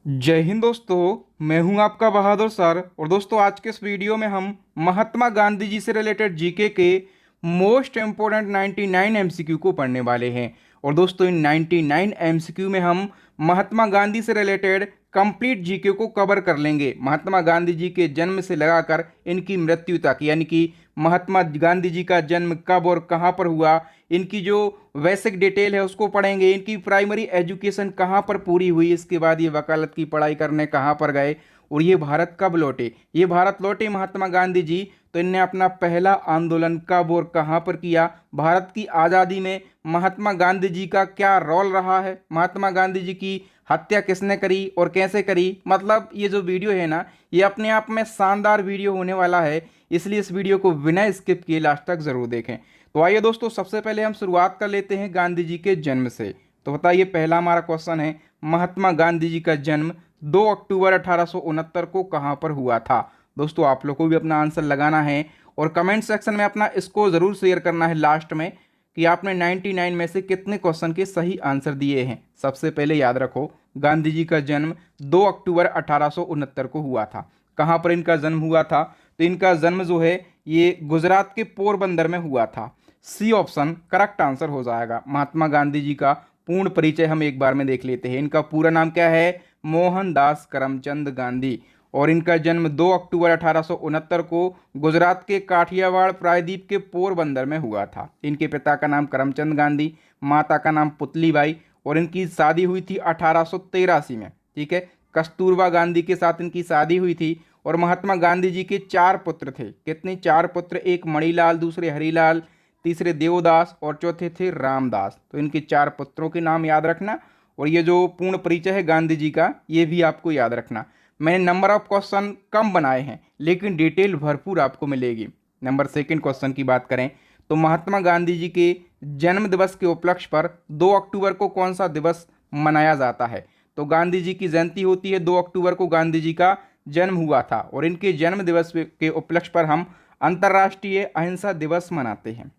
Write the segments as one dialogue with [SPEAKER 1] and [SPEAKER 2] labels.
[SPEAKER 1] जय हिंद दोस्तों, मैं हूं आपका बहादुर सर। और दोस्तों, आज के इस वीडियो में हम महात्मा गांधी जी से रिलेटेड जीके के मोस्ट इम्पोर्टेंट 99 एमसीक्यू को पढ़ने वाले हैं। और दोस्तों, इन 99 एमसीक्यू में हम महात्मा गांधी से रिलेटेड कंप्लीट जीके को कवर कर लेंगे, महात्मा गांधी जी के जन्म से लगाकर इनकी मृत्यु तक, यानी कि महात्मा गांधी जी का जन्म कब और कहाँ पर हुआ, इनकी जो बेसिक डिटेल है उसको पढ़ेंगे, इनकी प्राइमरी एजुकेशन कहाँ पर पूरी हुई, इसके बाद ये वकालत की पढ़ाई करने कहाँ पर गए, और ये भारत कब लौटे। ये भारत लौटे महात्मा गांधी जी तो इनने अपना पहला आंदोलन कब और कहाँ पर किया, भारत की आज़ादी में महात्मा गांधी जी का क्या रोल रहा है, महात्मा गांधी जी की हत्या किसने करी और कैसे करी। मतलब ये जो वीडियो है ना, ये अपने आप में शानदार वीडियो होने वाला है, इसलिए इस वीडियो को बिना स्किप किए लास्ट तक ज़रूर देखें। तो आइए दोस्तों, सबसे पहले हम शुरुआत कर लेते हैं गांधी जी के जन्म से। तो बताइए, पहला हमारा क्वेश्चन है, महात्मा गांधी जी का जन्म 2 अक्टूबर 1869 को कहाँ पर हुआ था। दोस्तों, आप लोग को भी अपना आंसर लगाना है और कमेंट सेक्शन में अपना इसको ज़रूर शेयर करना है लास्ट में कि आपने 99 में से कितने क्वेश्चन के सही आंसर दिए हैं। सबसे पहले याद रखो, गांधी जी का जन्म 2 अक्टूबर 1869 को हुआ था। कहाँ पर इनका जन्म हुआ था? तो इनका जन्म जो है ये गुजरात के पोरबंदर में हुआ था। सी ऑप्शन करेक्ट आंसर हो जाएगा। महात्मा गांधी जी का पूर्ण परिचय हम एक बार में देख लेते हैं। इनका पूरा नाम क्या है? मोहनदास करमचंद गांधी। और इनका जन्म 2 अक्टूबर 1869 को गुजरात के काठियावाड़ प्रायद्वीप के पोरबंदर में हुआ था। इनके पिता का नाम करमचंद गांधी, माता का नाम पुतलीबाई, और इनकी शादी हुई थी 1883 में। ठीक है, कस्तूरबा गांधी के साथ इनकी शादी हुई थी। और महात्मा गांधी जी के 4 पुत्र थे। कितने? 4 पुत्र। एक मणिलाल, दूसरे हरिलाल, तीसरे देवदास और चौथे थे रामदास। तो इनके 4 पुत्रों के नाम याद रखना। और ये जो पूर्ण परिचय है गांधी जी का, ये भी आपको याद रखना। मैंने नंबर ऑफ क्वेश्चन कम बनाए हैं लेकिन डिटेल भरपूर आपको मिलेगी। नंबर सेकंड क्वेश्चन की बात करें तो महात्मा गांधी जी के जन्म दिवस के उपलक्ष्य पर 2 अक्टूबर को कौन सा दिवस मनाया जाता है? तो गांधी जी की जयंती होती है, 2 अक्टूबर को गांधी जी का जन्म हुआ था। और इनके जन्म दिवस के उपलक्ष्य पर हम अंतर्राष्ट्रीय अहिंसा दिवस मनाते हैं।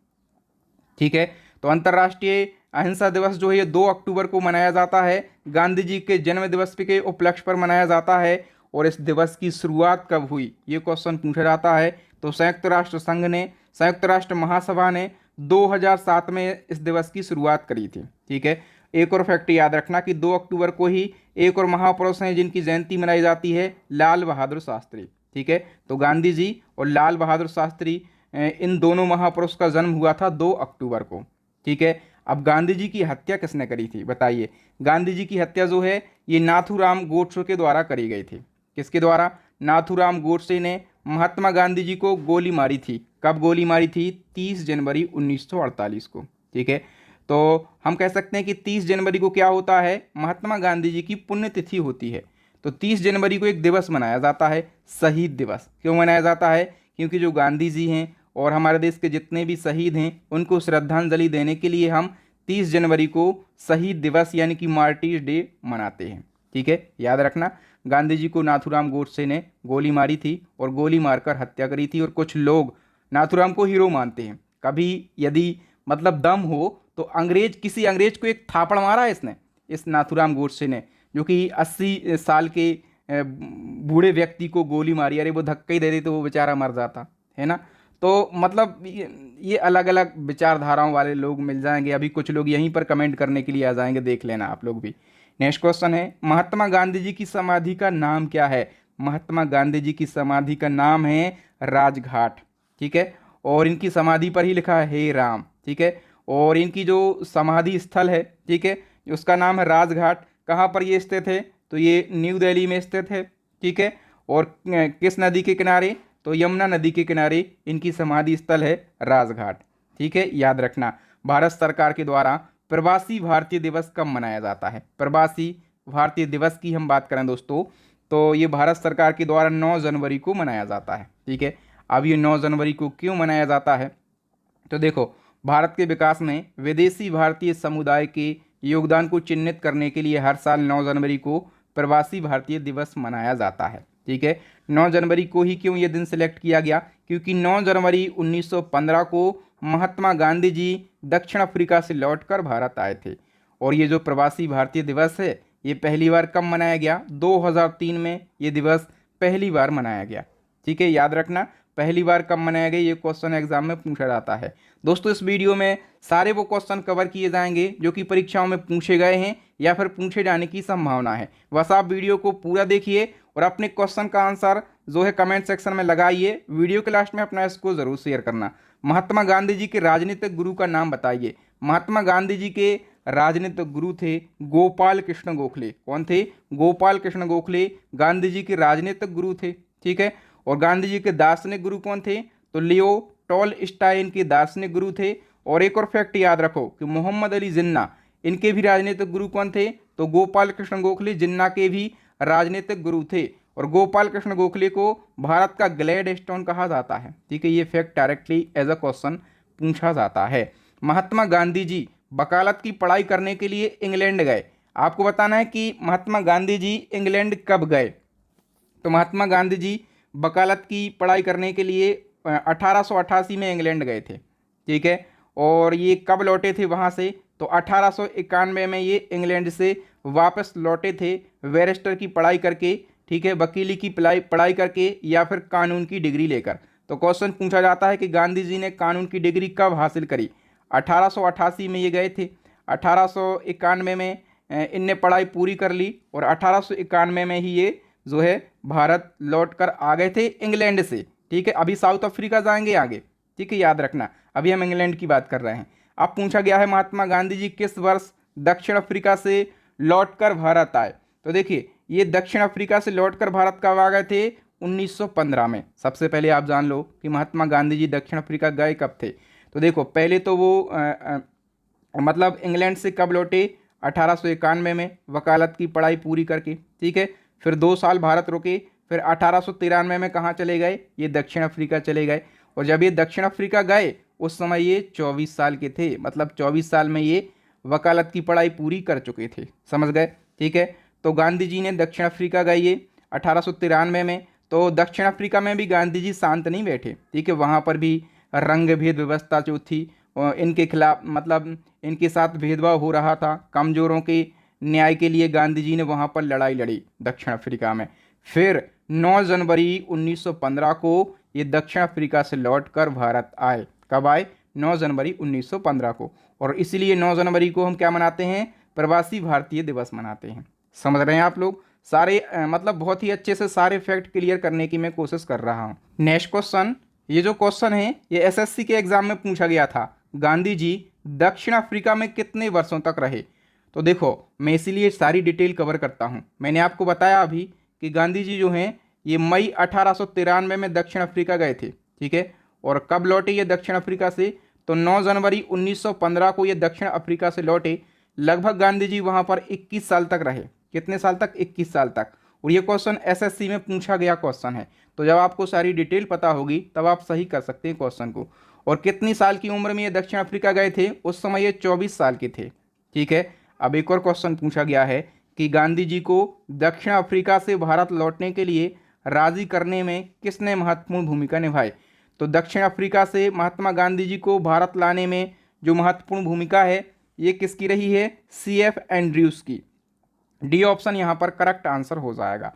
[SPEAKER 1] ठीक है, तो अंतर्राष्ट्रीय अहिंसा दिवस जो है ये 2 अक्टूबर को मनाया जाता है, गांधी जी के जन्म दिवस के उपलक्ष्य पर मनाया जाता है। और इस दिवस की शुरुआत कब हुई, ये क्वेश्चन पूछा जाता है। तो संयुक्त राष्ट्र संघ ने, संयुक्त राष्ट्र महासभा ने 2007 में इस दिवस की शुरुआत करी थी। ठीक है, एक और फैक्ट याद रखना कि 2 अक्टूबर को ही एक और महापुरुष हैं जिनकी जयंती मनाई जाती है, लाल बहादुर शास्त्री। ठीक है, तो गांधी जी और लाल बहादुर शास्त्री, इन दोनों महापुरुष का जन्म हुआ था 2 अक्टूबर को। ठीक है, अब गांधी जी की हत्या किसने करी थी बताइए? गांधी जी की हत्या जो है ये नाथूराम गोडसे के द्वारा करी गई थी। किसके द्वारा? नाथूराम गोडसे ने महात्मा गांधी जी को गोली मारी थी। कब गोली मारी थी? 30 जनवरी 1948 को। ठीक है, तो हम कह सकते हैं कि 30 जनवरी को क्या होता है? महात्मा गांधी जी की पुण्यतिथि होती है। तो 30 जनवरी को एक दिवस मनाया जाता है, शहीद दिवस। क्यों मनाया जाता है? क्योंकि जो गांधी जी हैं और हमारे देश के जितने भी शहीद हैं उनको श्रद्धांजलि देने के लिए हम 30 जनवरी को शहीद दिवस यानी कि मार्टिर्स डे मनाते हैं। ठीक है, याद रखना, गांधी जी को नाथूराम गोडसे ने गोली मारी थी और गोली मारकर हत्या करी थी। और कुछ लोग नाथूराम को हीरो मानते हैं। कभी यदि मतलब दम हो तो किसी अंग्रेज को एक थापड़ मारा है इसने, इस नाथूराम गोडसे ने, जो कि 80 साल के बूढ़े व्यक्ति को गोली मारी। अरे वो धक्का ही दे दे तो वो बेचारा मर जाता है ना। तो मतलब ये अलग अलग विचारधाराओं वाले लोग मिल जाएंगे। अभी कुछ लोग यहीं पर कमेंट करने के लिए आ जाएंगे, देख लेना आप लोग भी। नेक्स्ट क्वेश्चन है, महात्मा गांधी जी की समाधि का नाम क्या है? महात्मा गांधी जी की समाधि का नाम है राजघाट। ठीक है, और इनकी समाधि पर ही लिखा है हे राम। ठीक है, और इनकी जो समाधि स्थल है, ठीक है, उसका नाम है राजघाट। कहाँ पर ये स्थित है? तो ये न्यू दिल्ली में स्थित है। ठीक है, और किस नदी के किनारे? तो यमुना नदी के किनारे इनकी समाधि स्थल है राजघाट। ठीक है, याद रखना, भारत सरकार के द्वारा प्रवासी भारतीय दिवस कब मनाया जाता है? प्रवासी भारतीय दिवस की हम बात करें दोस्तों, तो ये भारत सरकार के द्वारा 9 जनवरी को मनाया जाता है। ठीक है, अब ये 9 जनवरी को क्यों मनाया जाता है? तो देखो, भारत के विकास में विदेशी भारतीय समुदाय के योगदान को चिन्हित करने के लिए हर साल 9 जनवरी को प्रवासी भारतीय दिवस मनाया जाता है। ठीक है, 9 जनवरी को ही क्यों ये दिन सिलेक्ट किया गया? क्योंकि 9 जनवरी 1915 को महात्मा गांधी जी दक्षिण अफ्रीका से लौटकर भारत आए थे। और ये जो प्रवासी भारतीय दिवस है ये पहली बार कब मनाया गया? 2003 में ये दिवस पहली बार मनाया गया। ठीक है, याद रखना पहली बार कब मनाया गया, ये क्वेश्चन एग्जाम में पूछा जाता है। दोस्तों इस वीडियो में सारे वो क्वेश्चन कवर किए जाएंगे जो कि परीक्षाओं में पूछे गए हैं या फिर पूछे जाने की संभावना है। बस आप वीडियो को पूरा देखिए और अपने क्वेश्चन का आंसर जो है कमेंट सेक्शन में लगाइए। वीडियो के लास्ट में अपना इसको जरूर शेयर करना। महात्मा गांधी जी के राजनीतिक गुरु का नाम बताइए। महात्मा गांधी जी के राजनीतिक गुरु थे गोपाल कृष्ण गोखले। कौन थे? गोपाल कृष्ण गोखले गांधी जी के राजनीतिक गुरु थे। ठीक है, और गांधी जी के दार्शनिक गुरु कौन थे? तो लियो टॉलस्टॉय के दार्शनिक गुरु थे। और एक और फैक्ट याद रखो कि मोहम्मद अली जिन्ना इनके भी राजनीतिक गुरु कौन थे? तो गोपाल कृष्ण गोखले जिन्ना के भी राजनीतिक गुरु थे। और गोपाल कृष्ण गोखले को भारत का ग्लैडस्टोन कहा जाता है। ठीक है, ये fact directly as a question पूछा जाता है। महात्मा गांधी जी वकालत की पढ़ाई करने के लिए इंग्लैंड गए। आपको बताना है कि महात्मा गांधी जी इंग्लैंड कब गए। तो महात्मा गांधी जी वकालत की पढ़ाई करने के लिए 1888 में इंग्लैंड गए थे। ठीक है, और ये कब लौटे थे वहाँ से? तो 1891 में ये इंग्लैंड से वापस लौटे थे बैरिस्टर की पढ़ाई करके। ठीक है, वकीली की पढ़ाई करके या फिर कानून की डिग्री लेकर। तो क्वेश्चन पूछा जाता है कि गांधी जी ने कानून की डिग्री कब हासिल करी? 1888 में ये गए थे। 1891 में इनने पढ़ाई पूरी कर ली और 1891 में ही ये जो है भारत लौट कर आ गए थे इंग्लैंड से। ठीक है, अभी साउथ अफ्रीका जाएंगे आगे। ठीक है, याद रखना अभी हम इंग्लैंड की बात कर रहे हैं। अब पूछा गया है महात्मा गांधी जी किस वर्ष दक्षिण अफ्रीका से लौटकर भारत आए? तो देखिए ये दक्षिण अफ्रीका से लौटकर भारत कब आ गए थे? 1915 में। सबसे पहले आप जान लो कि महात्मा गांधी जी दक्षिण अफ्रीका गए कब थे। तो देखो पहले तो वो मतलब इंग्लैंड से कब लौटे? 1891 में वकालत की पढ़ाई पूरी करके। ठीक है, फिर 2 साल भारत रुके, फिर 1893 में कहाँ चले गए? ये दक्षिण अफ्रीका चले गए। और जब ये दक्षिण अफ्रीका गए उस समय ये 24 साल के थे, मतलब 24 साल में ये वकालत की पढ़ाई पूरी कर चुके थे। समझ गए? ठीक है, तो गांधी जी ने दक्षिण अफ्रीका गए ये 1893 में। तो दक्षिण अफ्रीका में भी गांधी जी शांत नहीं बैठे। ठीक है, वहाँ पर भी रंग भेद व्यवस्था जो थी इनके खिलाफ, मतलब इनके साथ भेदभाव हो रहा था। कमजोरों के न्याय के लिए गांधी जी ने वहाँ पर लड़ाई लड़ी दक्षिण अफ्रीका में। फिर 9 जनवरी 1915 को ये दक्षिण अफ्रीका से लौटकर भारत आए। कब आए? 9 जनवरी 1915 को। और इसलिए 9 जनवरी को हम क्या मनाते हैं? प्रवासी भारतीय दिवस मनाते हैं। समझ रहे हैं आप लोग? सारे मतलब बहुत ही अच्छे से सारे फैक्ट क्लियर करने की मैं कोशिश कर रहा हूँ। नेक्स्ट क्वेश्चन, ये जो क्वेश्चन है ये एसएससी के एग्जाम में पूछा गया था। गांधी जी दक्षिण अफ्रीका में कितने वर्षों तक रहे? तो देखो मैं इसीलिए सारी डिटेल कवर करता हूँ। मैंने आपको बताया अभी कि गांधी जी जो हैं ये मई 1893 में दक्षिण अफ्रीका गए थे। ठीक है, और कब लौटे ये दक्षिण अफ्रीका से? तो 9 जनवरी 1915 को ये दक्षिण अफ्रीका से लौटे। लगभग गांधी जी वहाँ पर 21 साल तक रहे। कितने साल तक? 21 साल तक। और ये क्वेश्चन एसएससी में पूछा गया क्वेश्चन है। तो जब आपको सारी डिटेल पता होगी तब आप सही कर सकते हैं क्वेश्चन को। और कितनी साल की उम्र में ये दक्षिण अफ्रीका गए थे? उस समय ये 24 साल के थे। ठीक है, अब एक और क्वेश्चन पूछा गया है कि गांधी जी को दक्षिण अफ्रीका से भारत लौटने के लिए राजी करने में किसने महत्वपूर्ण भूमिका निभाई? तो दक्षिण अफ्रीका से महात्मा गांधी जी को भारत लाने में जो महत्वपूर्ण भूमिका है ये किसकी रही है? CF एंड्रयूज की। डी ऑप्शन यहाँ पर करेक्ट आंसर हो जाएगा।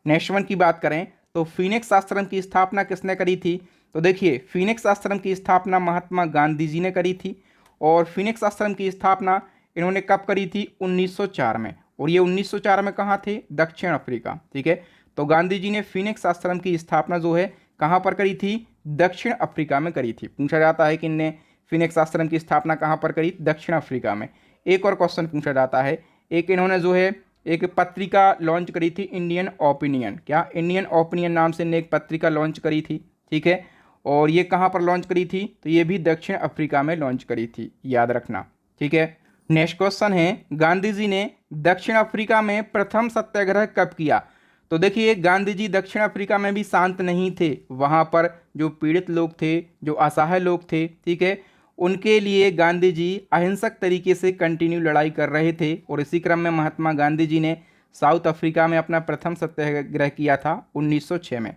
[SPEAKER 1] नेक्स्ट वन की बात करें तो फीनिक्स आश्रम की स्थापना किसने करी थी? तो देखिए फीनिक्स आश्रम की स्थापना महात्मा गांधी जी ने करी थी। और फीनिक्स आश्रम की स्थापना इन्होंने कब करी थी? 1904 में। और ये 1904 में कहाँ थे? दक्षिण अफ्रीका। ठीक है, तो गांधी जी ने फीनिक्स आश्रम की स्थापना जो है कहाँ पर करी थी? दक्षिण अफ्रीका में करी थी। पूछा जाता है कि इनने फीनिक्स आश्रम की स्थापना कहाँ पर करी? दक्षिण अफ्रीका में। एक और क्वेश्चन पूछा जाता है, एक इन्होंने जो है एक पत्रिका लॉन्च करी थी इंडियन ओपिनियन। क्या? इंडियन ओपिनियन नाम से इन्हें एक पत्रिका लॉन्च करी थी। ठीक है, और ये कहाँ पर लॉन्च करी थी? तो ये भी दक्षिण अफ्रीका में लॉन्च करी थी, याद रखना। ठीक है, नेक्स्ट क्वेश्चन है गांधी जी ने दक्षिण अफ्रीका में प्रथम सत्याग्रह कब किया? तो देखिए गांधी जी दक्षिण अफ्रीका में भी शांत नहीं थे। वहाँ पर जो पीड़ित लोग थे, जो असहाय लोग थे, ठीक है, उनके लिए गांधी जी अहिंसक तरीके से कंटिन्यू लड़ाई कर रहे थे। और इसी क्रम में महात्मा गांधी जी ने साउथ अफ्रीका में अपना प्रथम सत्याग्रह किया था 1906 में।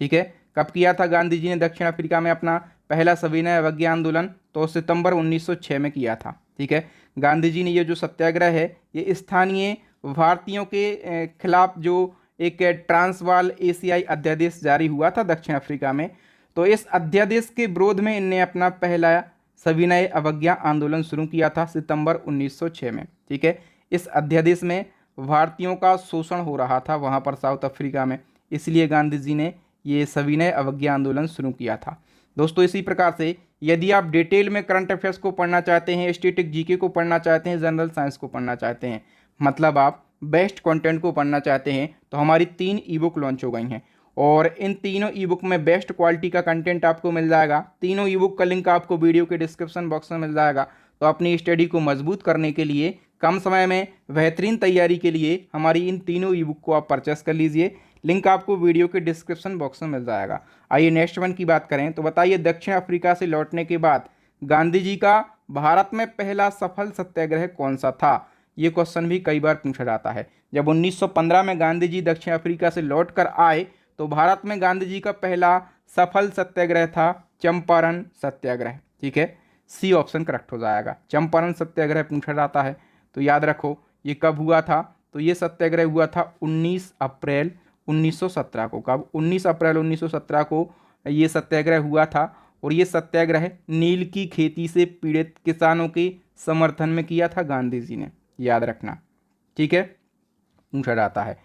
[SPEAKER 1] ठीक है, कब किया था गांधी जी ने दक्षिण अफ्रीका में अपना पहला सविनय अवज्ञा आंदोलन? तो सितंबर 1906 में किया था। ठीक है, गांधी जी ने ये जो सत्याग्रह है ये स्थानीय भारतीयों के खिलाफ जो एक ट्रांसवाल एशियाई अध्यादेश जारी हुआ था दक्षिण अफ्रीका में, तो इस अध्यादेश के विरोध में इनने अपना पहला सविनय अवज्ञा आंदोलन शुरू किया था सितंबर 1906 में। ठीक है, इस अध्यादेश में भारतीयों का शोषण हो रहा था वहाँ पर साउथ अफ्रीका में, इसलिए गांधी जी ने ये सविनय अवज्ञा आंदोलन शुरू किया था। दोस्तों इसी प्रकार से यदि आप डिटेल में करंट अफेयर्स को पढ़ना चाहते हैं, स्टैटिक जीके को पढ़ना चाहते हैं, जनरल साइंस को पढ़ना चाहते हैं, मतलब आप बेस्ट कंटेंट को पढ़ना चाहते हैं, तो हमारी 3 ई बुक लॉन्च हो गई हैं और इन तीनों ई बुक में बेस्ट क्वालिटी का कंटेंट आपको मिल जाएगा। तीनों ई बुक का लिंक आपको वीडियो के डिस्क्रिप्शन बॉक्स में मिल जाएगा। तो अपनी स्टडी को मजबूत करने के लिए, कम समय में बेहतरीन तैयारी के लिए हमारी इन तीनों ई बुक को आप परचेस कर लीजिए। लिंक आपको वीडियो के डिस्क्रिप्शन बॉक्स में मिल जाएगा। आइए नेक्स्ट वन की बात करें तो बताइए, दक्षिण अफ्रीका से लौटने के बाद गांधी जी का भारत में पहला सफल सत्याग्रह कौन सा था? ये क्वेश्चन भी कई बार पूछा जाता है। जब 1915 में गांधी जी दक्षिण अफ्रीका से लौट कर आए तो भारत में गांधी जी का पहला सफल सत्याग्रह था चंपारण सत्याग्रह। ठीक है, सी ऑप्शन करेक्ट हो जाएगा। चंपारण सत्याग्रह पूछा जाता है तो याद रखो ये कब हुआ था, तो ये सत्याग्रह हुआ था 19 अप्रैल 1917 को। कब? 19 अप्रैल 1917 को ये सत्याग्रह हुआ था और ये सत्याग्रह नील की खेती से पीड़ित किसानों के समर्थन में किया था गांधी जी ने, याद रखना। ठीक है, पूछा जाता है।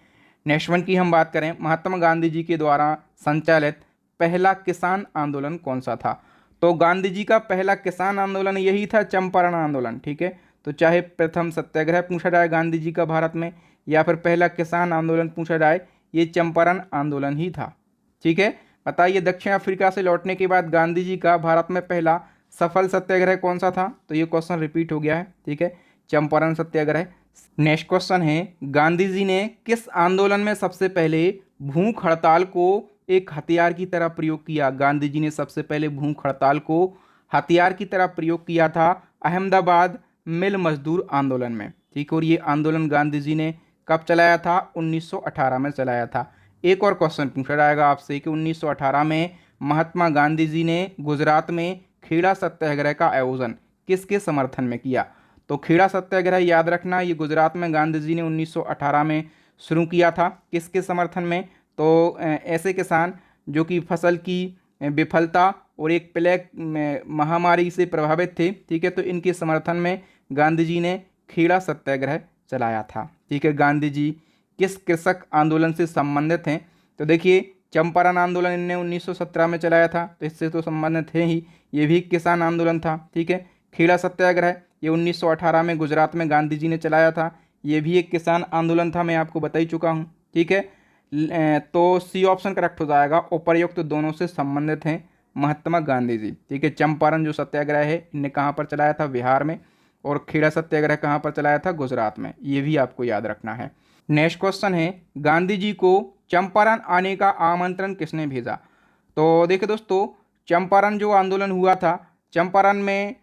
[SPEAKER 1] नेक्स्ट वन की हम बात करें, महात्मा गांधी जी के द्वारा संचालित पहला किसान आंदोलन कौन सा था? तो गांधी जी का पहला किसान आंदोलन यही था, चंपारण आंदोलन। ठीक है, तो चाहे प्रथम सत्याग्रह पूछा जाए गांधी जी का भारत में या फिर पहला किसान आंदोलन पूछा जाए, ये चंपारण आंदोलन ही था। ठीक है, बताइए दक्षिण अफ्रीका से लौटने के बाद गांधी जी का भारत में पहला सफल सत्याग्रह कौन सा था? तो ये क्वेश्चन रिपीट हो गया है। ठीक है, चंपारण सत्याग्रह। नेक्स्ट क्वेश्चन है, गांधी जी ने किस आंदोलन में सबसे पहले भूख हड़ताल को एक हथियार की तरह प्रयोग किया? गांधी जी ने सबसे पहले भूख हड़ताल को हथियार की तरह प्रयोग किया था अहमदाबाद मिल मजदूर आंदोलन में। ठीक, और ये आंदोलन गांधी जी ने कब चलाया था? 1918 में चलाया था। एक और क्वेश्चन पूछा जाएगा आपसे कि 1918 में महात्मा गांधी जी ने गुजरात में खेड़ा सत्याग्रह का आयोजन किसके समर्थन में किया? तो खेड़ा सत्याग्रह याद रखना, ये गुजरात में गांधी जी ने 1918 में शुरू किया था। किसके समर्थन में? तो ऐसे किसान जो कि फसल की विफलता और एक प्लेग महामारी से प्रभावित थे। ठीक है, तो इनके समर्थन में गांधी जी ने खेड़ा सत्याग्रह चलाया था। ठीक है, गांधी जी किस कृषक आंदोलन से संबंधित हैं? तो देखिए चंपारण आंदोलन इनने 1917 में चलाया था, तो इससे तो संबंधित है ही, ये भी किसान आंदोलन था। ठीक है, खेड़ा सत्याग्रह ये 1918 में गुजरात में गांधी जी ने चलाया था, ये भी एक किसान आंदोलन था, मैं आपको बता ही चुका हूँ। ठीक है, तो सी ऑप्शन करेक्ट हो जाएगा। उपर्युक्त दोनों से संबंधित हैं महात्मा गांधी जी। ठीक है, चंपारण जो सत्याग्रह है इनने कहाँ पर चलाया था? बिहार में। और खेड़ा सत्याग्रह कहाँ पर चलाया था? गुजरात में। ये भी आपको याद रखना है। नेक्स्ट क्वेश्चन है, गांधी जी को चंपारण आने का आमंत्रण किसने भेजा? तो देखिए दोस्तों, चंपारण जो आंदोलन हुआ था, चंपारण में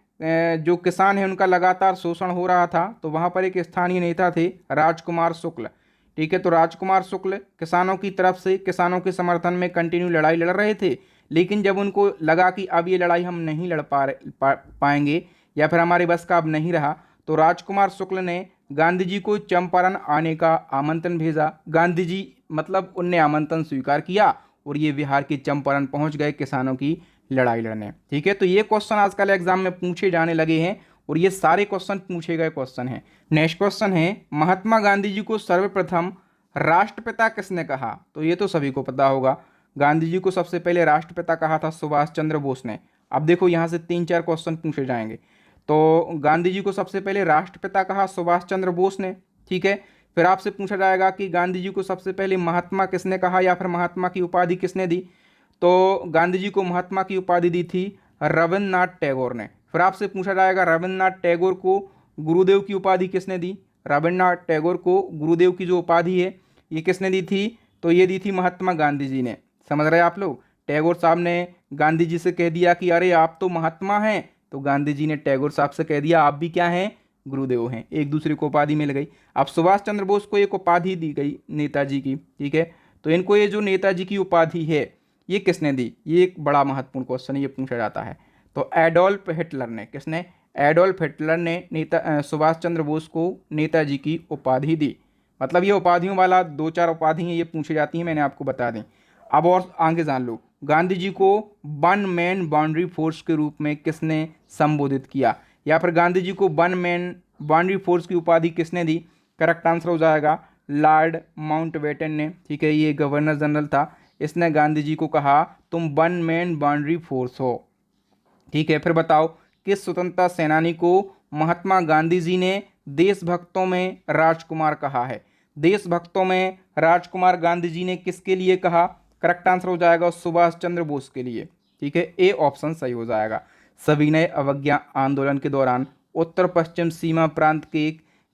[SPEAKER 1] जो किसान है उनका लगातार शोषण हो रहा था, तो वहाँ पर एक स्थानीय नेता थे राजकुमार शुक्ल। ठीक है, तो राजकुमार शुक्ल किसानों की तरफ से, किसानों के समर्थन में कंटिन्यू लड़ाई लड़ रहे थे, लेकिन जब उनको लगा कि अब ये लड़ाई हम नहीं लड़ पाएंगे या फिर हमारे बस का अब नहीं रहा, तो राजकुमार शुक्ल ने गांधी जी को चंपारण आने का आमंत्रण भेजा। गांधी जी मतलब उनने आमंत्रण स्वीकार किया और ये बिहार के चंपारण पहुंच गए किसानों की लड़ाई लड़ने। ठीक है, तो ये क्वेश्चन आजकल एग्जाम में पूछे जाने लगे हैं और ये सारे क्वेश्चन पूछे गए क्वेश्चन हैं। नेक्स्ट क्वेश्चन है, महात्मा गांधी जी को सर्वप्रथम राष्ट्रपिता किसने कहा? तो ये तो सभी को पता होगा, गांधी जी को सबसे पहले राष्ट्रपिता कहा था सुभाष चंद्र बोस ने। अब देखो यहाँ से 3-4 क्वेश्चन पूछे जाएंगे। तो गांधी जी को सबसे पहले राष्ट्रपिता कहा सुभाष चंद्र बोस ने। ठीक है, फिर आपसे पूछा जाएगा कि गांधी जी को सबसे पहले महात्मा किसने कहा या फिर महात्मा की उपाधि किसने दी? तो गांधी जी को महात्मा की उपाधि दी थी रविन्द्रनाथ टैगोर ने। फिर आपसे पूछा जाएगा रविन्द्रनाथ टैगोर को गुरुदेव की उपाधि किसने दी? रविन्द्रनाथ टैगोर को गुरुदेव की जो उपाधि है ये किसने दी थी? तो ये दी थी महात्मा गांधी जी ने। समझ रहे हैं आप लोग? टैगोर साहब ने गांधी जी से कह दिया कि अरे आप तो महात्मा हैं, तो गांधी जी ने टैगोर साहब से कह दिया आप भी क्या हैं? गुरुदेव हैं। एक दूसरे को उपाधि मिल गई। अब सुभाष चंद्र बोस को एक उपाधि दी गई नेताजी की। ठीक है, तो इनको ये जो नेताजी की उपाधि है ये किसने दी? ये एक बड़ा महत्वपूर्ण क्वेश्चन ये पूछा जाता है। तो एडोल्फ हिटलर ने, किसने? एडोल्फ हिटलर ने नेता सुभाष चंद्र बोस को नेताजी की उपाधि दी। मतलब ये उपाधियों वाला 2-4 उपाधि हैं, ये पूछी जाती हैं, मैंने आपको बता दें। अब और आगे जान लो, गांधी जी को वन मैन बाउंड्री फोर्स के रूप में किसने संबोधित किया, या फिर गांधी जी को वन मैन बाउंड्री फोर्स की उपाधि किसने दी? करेक्ट आंसर हो जाएगा लॉर्ड माउंटबेटन ने। ठीक है, ये गवर्नर जनरल था, इसने गांधी जी को कहा तुम वन मैन बाउंड्री फोर्स हो। ठीक है, फिर बताओ किस स्वतंत्रता सेनानी को महात्मा गांधी जी ने देशभक्तों में राजकुमार कहा है? देशभक्तों में राजकुमार गांधी जी ने किसके लिए कहा? करेक्ट आंसर हो जाएगा सुभाष चंद्र बोस के लिए। ठीक है, ए ऑप्शन सही हो जाएगा। सविनय अवज्ञा आंदोलन के दौरान उत्तर पश्चिम सीमा प्रांत के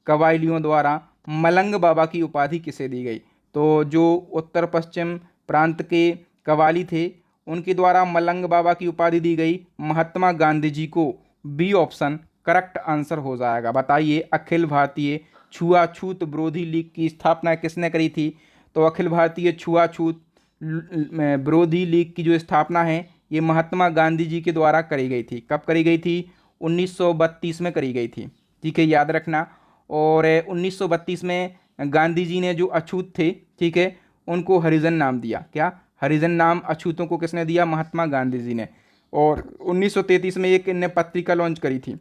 [SPEAKER 1] कबायलियों द्वारा मलंग बाबा की उपाधि किसे दी गई? तो जो उत्तर पश्चिम प्रांत के कबायली थे उनके द्वारा मलंग बाबा की उपाधि दी गई महात्मा गांधी जी को। बी ऑप्शन करेक्ट आंसर हो जाएगा। बताइए अखिल भारतीय छुआछूत विरोधी लीग की स्थापना किसने करी थी? तो अखिल भारतीय छुआछूत विरोधी लीग की जो स्थापना है ये महात्मा गांधी जी के द्वारा करी गई थी। कब करी गई थी? 1932 में करी गई थी। ठीक है, याद रखना। और 1932 में गांधी जी ने जो अछूत थे, ठीक है, उनको हरिजन नाम दिया। क्या हरिजन नाम अछूतों को किसने दिया? महात्मा गांधी जी ने। और 1933 में एक इनने पत्रिका लॉन्च करी थी,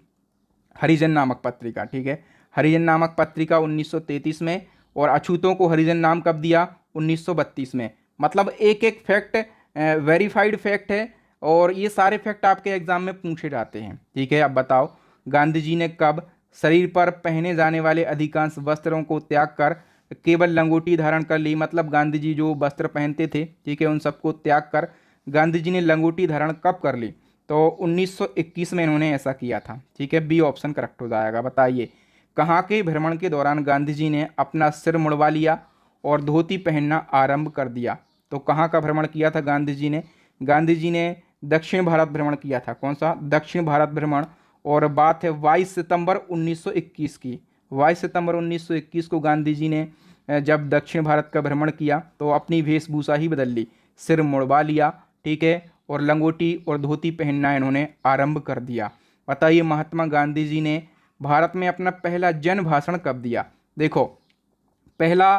[SPEAKER 1] हरिजन नामक पत्रिका। ठीक है, हरिजन नामक पत्रिका 1933 में, और अछूतों को हरिजन नाम कब दिया? 1932 में। मतलब एक एक फैक्ट वेरीफाइड फैक्ट है, और ये सारे फैक्ट आपके एग्जाम में पूछे जाते हैं। ठीक है, अब बताओ गांधी जी ने कब शरीर पर पहने जाने वाले अधिकांश वस्त्रों को त्याग कर केवल लंगोटी धारण कर ली? मतलब गांधी जी जो वस्त्र पहनते थे, ठीक है, उन सबको त्याग कर गांधी जी ने लंगोटी धारण कब कर ली? तो 1921 में इन्होंने ऐसा किया था। ठीक है, बी ऑप्शन करेक्ट हो जाएगा। बताइए कहाँ के भ्रमण के दौरान गांधी जी ने अपना सिर मुड़वा लिया और धोती पहनना आरंभ कर दिया? तो कहाँ का भ्रमण किया था गांधी जी ने? गांधी जी ने दक्षिण भारत भ्रमण किया था। कौन सा? दक्षिण भारत भ्रमण। और बात है 22 सितंबर 1921 की। 22 सितंबर 1921 को गांधी जी ने जब दक्षिण भारत का भ्रमण किया तो अपनी वेशभूषा ही बदल ली, सिर मुड़वा लिया, ठीक है, और लंगोटी और धोती पहनना इन्होंने आरंभ कर दिया। बताइए महात्मा गांधी जी ने भारत में अपना पहला जन भाषण कब दिया? देखो, पहला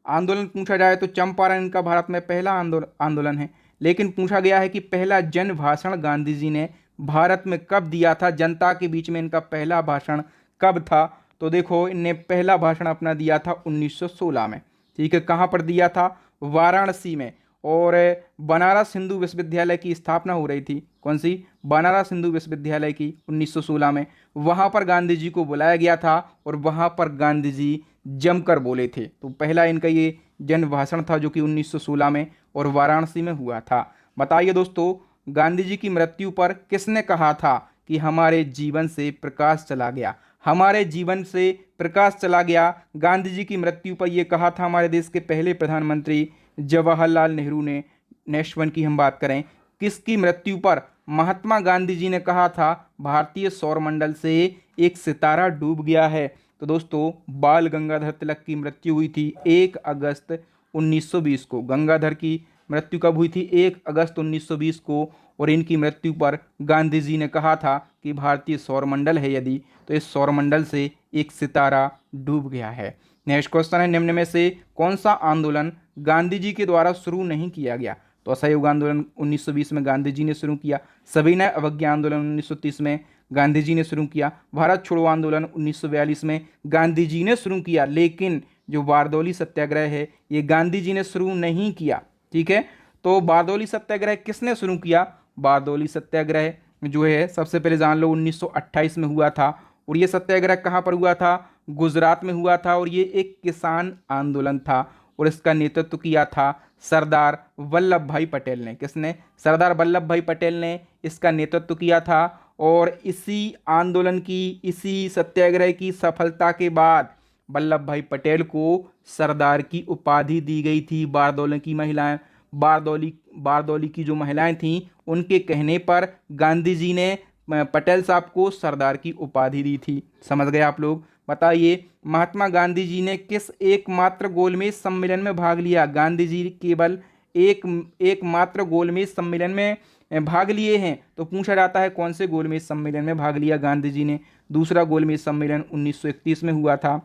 [SPEAKER 1] आंदोलन पूछा जाए तो चंपारण इनका भारत में पहला आंदोलन है, लेकिन पूछा गया है कि पहला जन भाषण गांधी जी ने भारत में कब दिया था, जनता के बीच में इनका पहला भाषण कब था? तो देखो, इनने पहला भाषण अपना दिया था 1916 में। ठीक है, कहाँ पर दिया था? वाराणसी में। और बनारस हिंदू विश्वविद्यालय की स्थापना हो रही थी। कौन सी? बनारस हिंदू विश्वविद्यालय की 1916 में। वहाँ पर गांधी जी को बुलाया गया था और वहाँ पर गांधी जी जमकर बोले थे। तो पहला इनका ये जन भाषण था जो कि 1916 में और वाराणसी में हुआ था। बताइए दोस्तों, गांधी जी की मृत्यु पर किसने कहा था कि हमारे जीवन से प्रकाश चला गया? हमारे जीवन से प्रकाश चला गया, गांधी जी की मृत्यु पर यह कहा था हमारे देश के पहले प्रधानमंत्री जवाहरलाल नेहरू ने। नेक्स्ट वन की हम बात करें, किसकी मृत्यु पर महात्मा गांधी जी ने कहा था भारतीय सौरमंडल से एक सितारा डूब गया है? तो दोस्तों, बाल गंगाधर तिलक की मृत्यु हुई थी 1 अगस्त 1920 को। गंगाधर की मृत्यु कब हुई थी? 1 अगस्त 1920 को। और इनकी मृत्यु पर गांधी जी ने कहा था कि भारतीय सौरमंडल है यदि, तो इस सौरमंडल से एक सितारा डूब गया है। नेक्स्ट क्वेश्चन है, निम्न में से कौन सा आंदोलन गांधी जी के द्वारा शुरू नहीं किया गया? तो असहयोग आंदोलन 1920 में गांधी जी ने शुरू किया। सविनय अवज्ञा आंदोलन 1930 में गांधी जी ने शुरू किया। भारत छोड़ो आंदोलन 1942 में गांधी जी ने शुरू किया। लेकिन जो बारदौली सत्याग्रह है ये गांधी जी ने शुरू नहीं किया। ठीक है, तो बारदौली सत्याग्रह किसने शुरू किया? बारदौली सत्याग्रह जो है सबसे पहले जान लो 1928 में हुआ था। और ये सत्याग्रह कहाँ पर हुआ था? गुजरात में हुआ था। और ये एक किसान आंदोलन था और इसका नेतृत्व किया था सरदार वल्लभ भाई पटेल ने। किसने? सरदार वल्लभ भाई पटेल ने इसका नेतृत्व किया था। और इसी आंदोलन की, इसी सत्याग्रह की सफलता के बाद वल्लभ भाई पटेल को सरदार की उपाधि दी गई थी। बारदौली की जो महिलाएं थीं उनके कहने पर गांधी जी ने पटेल साहब को सरदार की उपाधि दी थी। समझ गए आप लोग? बताइए महात्मा गांधी जी ने किस एकमात्र गोलमेज सम्मेलन में भाग लिया? गांधी जी केवल एकमात्र गोलमेज सम्मेलन में भाग लिए हैं। तो पूछा जाता है कौन से गोलमेज सम्मेलन में भाग लिया गांधी जी ने? दूसरा गोलमेज सम्मेलन 1931 में हुआ था।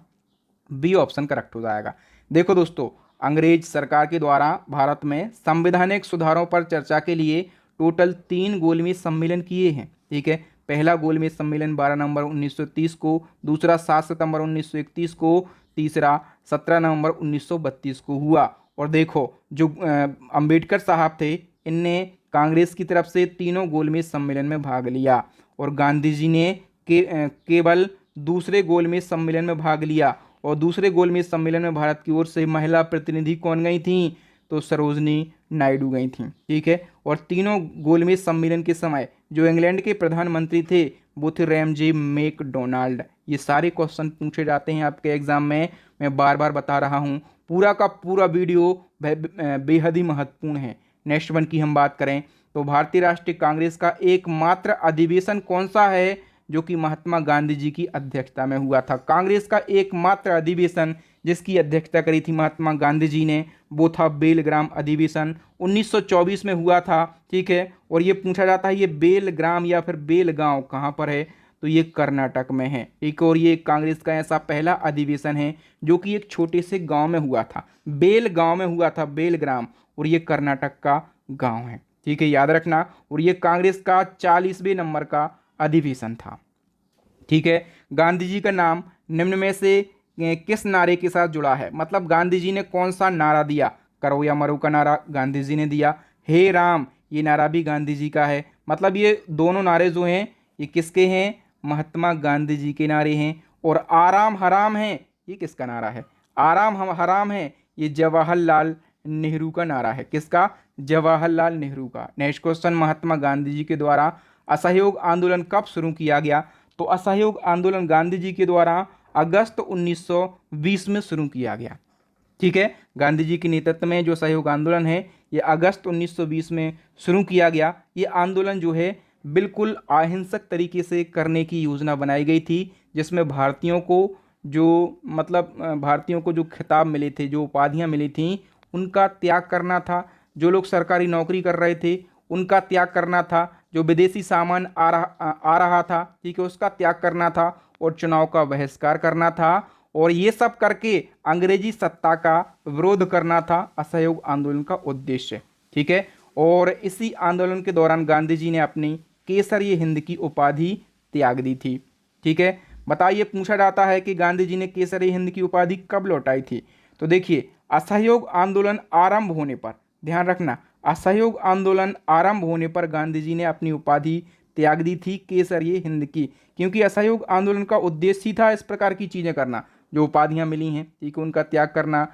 [SPEAKER 1] बी ऑप्शन करेक्ट हो जाएगा। देखो दोस्तों, अंग्रेज सरकार के द्वारा भारत में संवैधानिक सुधारों पर चर्चा के लिए टोटल 3 गोलमेज सम्मेलन किए हैं। ठीक है, पहला गोलमेज सम्मेलन 12 नवंबर 1930 को, दूसरा 7 सितंबर 1931 को, तीसरा 17 नवंबर 1932 को हुआ। और देखो, जो अंबेडकर साहब थे, इनने कांग्रेस की तरफ से तीनों गोलमेज सम्मेलन में भाग लिया और गांधी जी ने केवल दूसरे गोलमेज सम्मेलन में भाग लिया। और दूसरे गोलमेज सम्मेलन में भारत की ओर से महिला प्रतिनिधि कौन गई थी? तो सरोजनी नायडू गई थी। ठीक है, और तीनों गोलमेज सम्मेलन के समय जो इंग्लैंड के प्रधानमंत्री थे वो थे रैमजे मैकडोनाल्ड। ये सारे क्वेश्चन पूछे जाते हैं आपके एग्जाम में, मैं बार बार बता रहा हूँ। पूरा का पूरा वीडियो बेहद ही महत्वपूर्ण है। नेक्स्ट वन की हम बात करें तो भारतीय राष्ट्रीय कांग्रेस का एकमात्र अधिवेशन कौन सा है जो कि महात्मा गांधी जी की अध्यक्षता में हुआ था? कांग्रेस का एकमात्र अधिवेशन जिसकी अध्यक्षता करी थी महात्मा गांधी जी ने, वो था बेलग्राम अधिवेशन, 1924 में हुआ था। ठीक है, और ये पूछा जाता है ये बेलग्राम या फिर बेलगांव कहाँ पर है? तो ये कर्नाटक में है। एक और ये कांग्रेस का ऐसा पहला अधिवेशन है जो कि एक छोटे से गांव में हुआ था, बेलगांव में हुआ था, बेलग्राम, और ये कर्नाटक का गांव है। ठीक है, याद रखना। और ये कांग्रेस का 40वें नंबर का अधिवेशन था। ठीक है, गांधी जी का नाम निम्न में से किस नारे के साथ जुड़ा है? मतलब गांधी जी ने कौन सा नारा दिया? करो या मरो का नारा गांधी जी ने दिया। हे राम, ये नारा भी गांधी जी का है। मतलब ये दोनों नारे जो हैं ये किसके हैं? महात्मा गांधी जी के नारे हैं। और आराम हराम है, ये किसका नारा है? आराम हम हराम है, ये जवाहरलाल नेहरू का नारा है। किसका? जवाहरलाल नेहरू का। नेक्स्ट क्वेश्चन, महात्मा गांधी जी के द्वारा असहयोग आंदोलन कब शुरू किया गया? तो असहयोग आंदोलन गांधी जी के द्वारा अगस्त 1920 में शुरू किया गया। ठीक है, गांधी जी के नेतृत्व में जो असहयोग आंदोलन है ये अगस्त 1920 में शुरू किया गया। ये आंदोलन जो है बिल्कुल अहिंसक तरीके से करने की योजना बनाई गई थी, जिसमें भारतीयों को जो खिताब मिले थे, जो उपाधियां मिली थी, उनका त्याग करना था। जो लोग सरकारी नौकरी कर रहे थे उनका त्याग करना था। जो विदेशी सामान आ रहा था, ठीक है, उसका त्याग करना था। और चुनाव का बहिष्कार करना था। और ये सब करके अंग्रेजी सत्ता का विरोध करना था असहयोग आंदोलन का उद्देश्य। ठीक है, और इसी आंदोलन के दौरान गांधी जी ने अपनी केसरी हिंद की उपाधि त्याग दी थी। ठीक है, बताइए, पूछा जाता है कि गांधी जी ने केसरी हिंद की उपाधि कब लौटाई थी? तो देखिए, असहयोग आंदोलन आरंभ होने पर, ध्यान रखना, असहयोग आंदोलन आरंभ होने पर गांधी जी ने अपनी उपाधि त्याग दी थी केसरी हिंद की, क्योंकि असहयोग आंदोलन का उद्देश्य ही था इस प्रकार की चीज़ें करना, जो उपाधियां मिली हैं, ठीक है, उनका त्याग करना,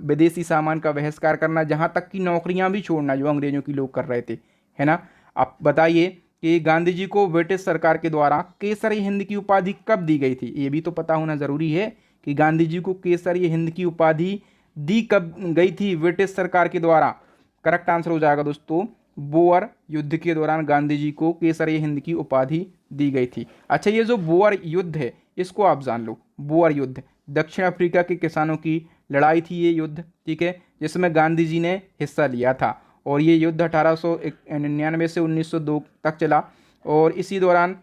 [SPEAKER 1] विदेशी सामान का बहिष्कार करना, जहां तक कि नौकरियां भी छोड़ना जो अंग्रेजों की लोग कर रहे थे, है ना। आप बताइए कि गांधी जी को ब्रिटिश सरकार के द्वारा केसरी हिंद की उपाधि कब दी गई थी? ये भी तो पता होना जरूरी है कि गांधी जी को केसरी हिंद की उपाधि दी कब गई थी ब्रिटिश सरकार के द्वारा। करेक्ट आंसर हो जाएगा दोस्तों, बोअर युद्ध के दौरान गांधी जी को केसरी हिंद की उपाधि दी गई थी। अच्छा, ये जो बोअर युद्ध है इसको आप जान लो। बोअर युद्ध दक्षिण अफ्रीका के किसानों की लड़ाई थी ये युद्ध, ठीक है, जिसमें गांधी जी ने हिस्सा लिया था। और ये युद्ध 1899 से 1902 तक चला। और इसी दौरान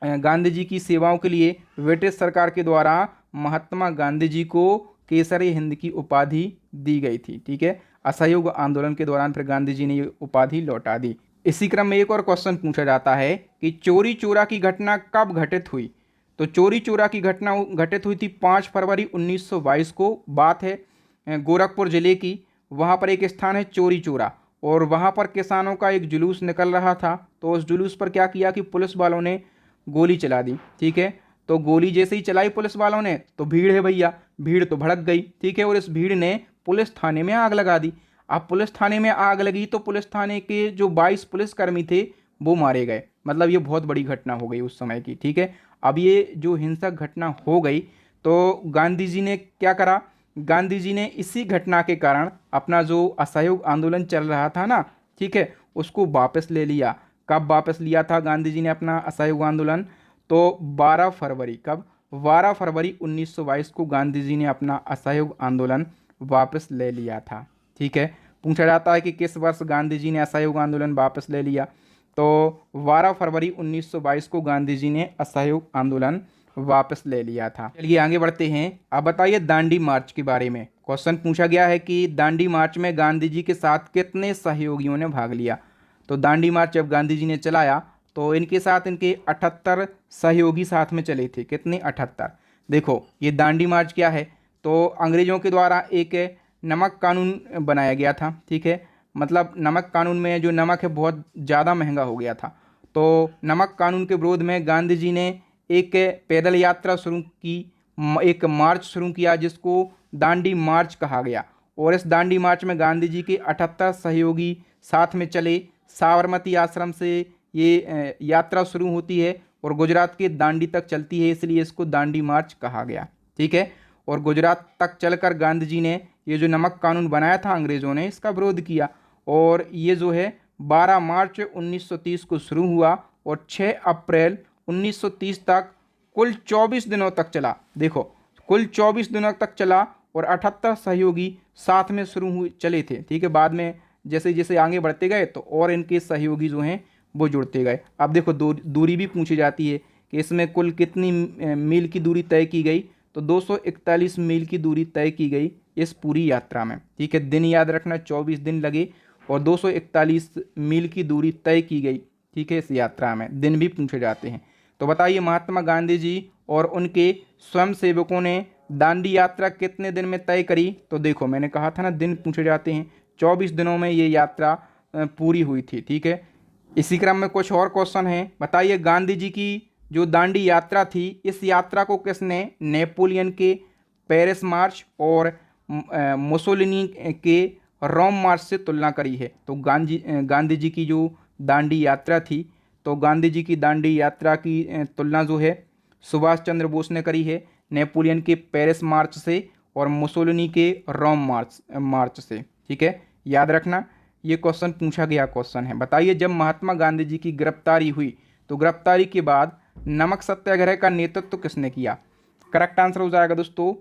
[SPEAKER 1] गांधी जी की सेवाओं के लिए ब्रिटिश सरकार के द्वारा महात्मा गांधी जी को केसरी हिंद की उपाधि दी गई थी। ठीक है, असहयोग आंदोलन के दौरान फिर गांधी जी ने ये उपाधि लौटा दी। इसी क्रम में एक और क्वेश्चन पूछा जाता है कि चोरी चोरा की घटना कब घटित हुई? तो चोरी चोरा की घटना घटित हुई थी 5 फरवरी 1922 को। बात है गोरखपुर जिले की। वहाँ पर एक स्थान है चोरी चोरा, और वहाँ पर किसानों का एक जुलूस निकल रहा था। तो उस जुलूस पर क्या किया कि पुलिस वालों ने गोली चला दी। ठीक है, तो गोली जैसे ही चलाई पुलिस वालों ने, तो भीड़ है भैया, भीड़ तो भड़क गई। ठीक है, और इस भीड़ ने पुलिस थाने में आग लगा दी। अब पुलिस थाने में आग लगी तो पुलिस थाने के जो 22 पुलिसकर्मी थे वो मारे गए। मतलब ये बहुत बड़ी घटना हो गई उस समय की। ठीक है, अब ये जो हिंसक घटना हो गई तो गांधी जी ने क्या करा? गांधी जी ने इसी घटना के कारण अपना जो असहयोग आंदोलन चल रहा था ना, ठीक है, उसको वापस ले लिया। कब वापस लिया था गांधी जी ने अपना असहयोग आंदोलन? तो 12 फरवरी, कब? 12 फरवरी 1922 को गांधी जी ने अपना असहयोग आंदोलन वापस ले लिया था। ठीक है, पूछा जाता है कि किस वर्ष गांधी जी ने असहयोग आंदोलन वापस ले लिया? तो 12 फरवरी 1922 को गांधी जी ने असहयोग आंदोलन वापस ले लिया था। चलिए आगे बढ़ते हैं। अब बताइए दांडी मार्च के बारे में। क्वेश्चन पूछा गया है कि दांडी मार्च में गांधी जी के साथ कितने सहयोगियों ने भाग लिया। तो दांडी मार्च जब गांधी जी ने चलाया तो इनके साथ इनके 78 सहयोगी साथ में चले थे। कितने? 78। देखो ये दांडी मार्च क्या है, तो अंग्रेजों के द्वारा एक नमक कानून बनाया गया था। ठीक है, मतलब नमक कानून में जो नमक है बहुत ज़्यादा महंगा हो गया था। तो नमक कानून के विरोध में गांधी जी ने एक पैदल यात्रा शुरू की, एक मार्च शुरू किया जिसको दांडी मार्च कहा गया। और इस दांडी मार्च में गांधी जी के 78 सहयोगी साथ में चले। साबरमती आश्रम से ये यात्रा शुरू होती है और गुजरात के दांडी तक चलती है, इसलिए इसको दांडी मार्च कहा गया। ठीक है, और गुजरात तक चलकर गांधी जी ने ये जो नमक कानून बनाया था अंग्रेज़ों ने, इसका विरोध किया। और ये जो है 12 मार्च 1930 को शुरू हुआ और 6 अप्रैल 1930 तक कुल 24 दिनों तक चला। देखो कुल 24 दिनों तक चला और 78 सहयोगी साथ में शुरू हुए चले थे। ठीक है, बाद में जैसे जैसे आगे बढ़ते गए तो और इनके सहयोगी जो हैं वो जुड़ते गए। अब देखो दूरी भी पूछी जाती है कि इसमें कुल कितनी मील की दूरी तय की गई, तो 241 मील की दूरी तय की गई इस पूरी यात्रा में। ठीक है, दिन याद रखना, 24 दिन लगे और 241 मील की दूरी तय की गई। ठीक है, इस यात्रा में दिन भी पूछे जाते हैं। तो बताइए महात्मा गांधी जी और उनके स्वयंसेवकों ने दांडी यात्रा कितने दिन में तय करी। तो देखो मैंने कहा था ना, दिन पूछे जाते हैं। 24 दिनों में ये यात्रा पूरी हुई थी। ठीक है, इसी क्रम में कुछ और क्वेश्चन हैं। बताइए गांधी जी की जो दांडी यात्रा थी, इस यात्रा को किसने नेपोलियन के पेरिस मार्च और मुसोलिनी के रोम मार्च से तुलना करी है। तो गांधी जी की जो दांडी यात्रा थी, तो गांधी जी की दांडी यात्रा की तुलना जो है सुभाष चंद्र बोस ने करी है नेपोलियन के पेरिस मार्च से और मुसोलिनी के रोम मार्च से। ठीक है, याद रखना, ये क्वेश्चन पूछा गया क्वेश्चन है। बताइए जब महात्मा गांधी जी की गिरफ्तारी हुई तो गिरफ्तारी के बाद नमक सत्याग्रह का नेतृत्व किसने किया। करेक्ट आंसर हो जाएगा दोस्तों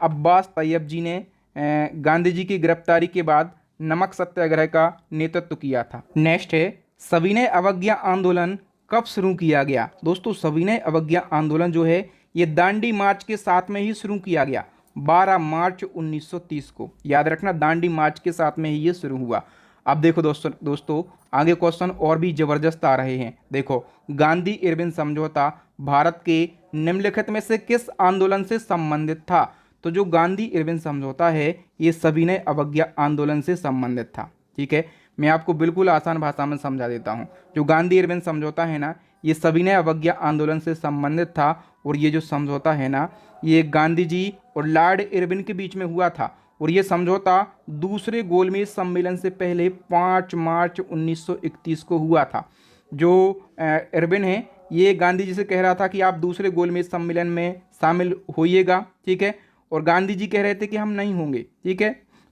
[SPEAKER 1] अब्बास तैयब जी ने गांधी जी की गिरफ्तारी के बाद नमक सत्याग्रह का नेतृत्व किया था। नेक्स्ट है सविनय अवज्ञा आंदोलन कब शुरू किया गया। दोस्तों सविनय अवज्ञा आंदोलन जो है ये दांडी मार्च के साथ में ही शुरू किया गया 12 मार्च 1930 को। याद रखना, दांडी मार्च के साथ में ही ये शुरू हुआ। अब देखो दोस्तों आगे क्वेश्चन और भी जबरदस्त आ रहे हैं। देखो गांधी इरविन समझौता भारत के निम्नलिखित में से किस आंदोलन से संबंधित था। तो जो गांधी इरविन समझौता है ये सविनय अवज्ञा आंदोलन से संबंधित था। ठीक है, मैं आपको बिल्कुल आसान भाषा में समझा देता हूँ। जो गांधी इरविन समझौता है ना, ये सविनय अवज्ञा आंदोलन से संबंधित था। और ये जो समझौता है ना, ये गांधी जी और लॉर्ड इरविन के बीच में हुआ था। और ये समझौता दूसरे गोलमेज सम्मेलन से पहले 5 मार्च 1931 को हुआ था। जो इरविन है ये गांधी जी से कह रहा था कि आप दूसरे गोलमेज सम्मेलन में शामिल होइएगा। ठीक है, और गांधी जी कह रहे थे कि हम नहीं होंगे। ठीक है,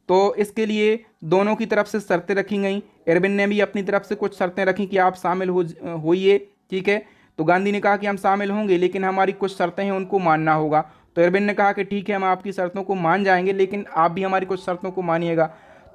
[SPEAKER 1] तो इसके लिए दोनों की तरफ से शर्तें रखी गई। इरविन ने भी अपनी तरफ से कुछ शर्तें रखी कि आप शामिल होइए। ठीक है, तो गांधी ने कहा कि हम शामिल होंगे लेकिन हमारी कुछ शर्तें हैं उनको मानना होगा। तो इरविन ने कहा कि ठीक है हम आपकी शर्तों को मान जाएंगे लेकिन आप भी हमारी कुछ शर्तों को मानिएगा।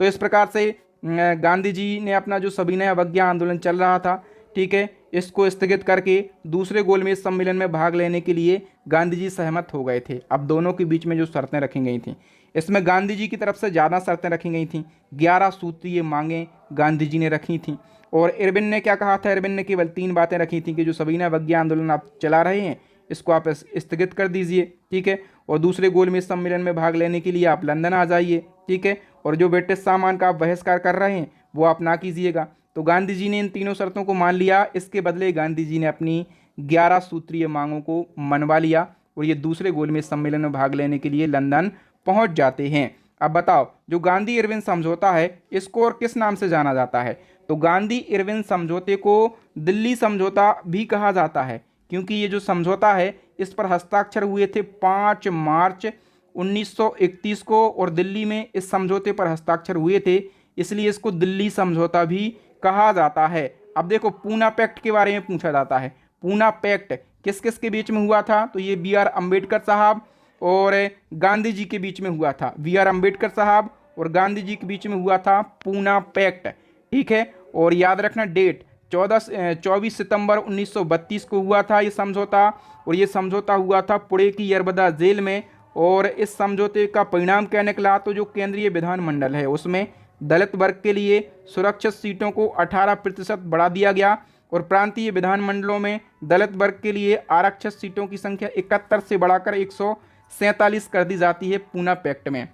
[SPEAKER 1] तो इस प्रकार से गांधी जी ने अपना जो सविनय अवज्ञा आंदोलन चल रहा था, ठीक है, इसको स्थगित करके दूसरे गोलमेज सम्मेलन में भाग लेने के लिए गांधी जी सहमत हो गए थे। अब दोनों के बीच में जो शर्तें रखी गई थी, इसमें गांधी जी की तरफ से ज़्यादा शर्तें रखी गई थीं। 11 सूत्रीय मांगें गांधी जी ने रखी थीं। और इरविन ने क्या कहा था, इरविन ने केवल 3 बातें रखी थी कि जो सविनय अवज्ञा आंदोलन आप चला रहे हैं इसको आप स्थगित कर दीजिए। ठीक है, और दूसरे गोलमेज सम्मेलन में भाग लेने के लिए आप लंदन आ जाइए। ठीक है, और जो ब्रिटिश सामान का आप बहिष्कार कर रहे हैं वो आप ना कीजिएगा। तो गांधी जी ने इन तीनों शर्तों को मान लिया। इसके बदले गांधी जी ने अपनी 11 सूत्रीय मांगों को मनवा लिया और ये दूसरे गोलमेज सम्मेलन में भाग लेने के लिए लंदन पहुंच जाते हैं। अब बताओ जो गांधी इरविन समझौता है इसको और किस नाम से जाना जाता है। तो गांधी इरविन समझौते को दिल्ली समझौता भी कहा जाता है क्योंकि ये जो समझौता है इस पर हस्ताक्षर हुए थे 5 मार्च 1931 को और दिल्ली में इस समझौते पर हस्ताक्षर हुए थे, इसलिए इसको दिल्ली समझौता भी कहा जाता है। अब देखो पूना पैक्ट के बारे में पूछा जाता है। पूना पैक्ट किस किस के बीच में हुआ था। तो ये बी आर अम्बेडकर साहब और गांधी जी के बीच में हुआ था। बी आर अम्बेडकर साहब और गांधी जी के बीच में हुआ था पूना पैक्ट। ठीक है, और याद रखना डेट 24 सितंबर 1932 को हुआ था ये समझौता। और ये समझौता हुआ था पुणे की यरबदा जेल में। और इस समझौते का परिणाम क्या निकला, तो जो केंद्रीय विधानमंडल है उसमें दलित वर्ग के लिए सुरक्षित सीटों को 18% बढ़ा दिया गया और प्रांतीय विधानमंडलों में दलित वर्ग के लिए आरक्षित सीटों की संख्या 71 से बढ़ाकर 147 कर दी जाती है पूना पैक्ट में।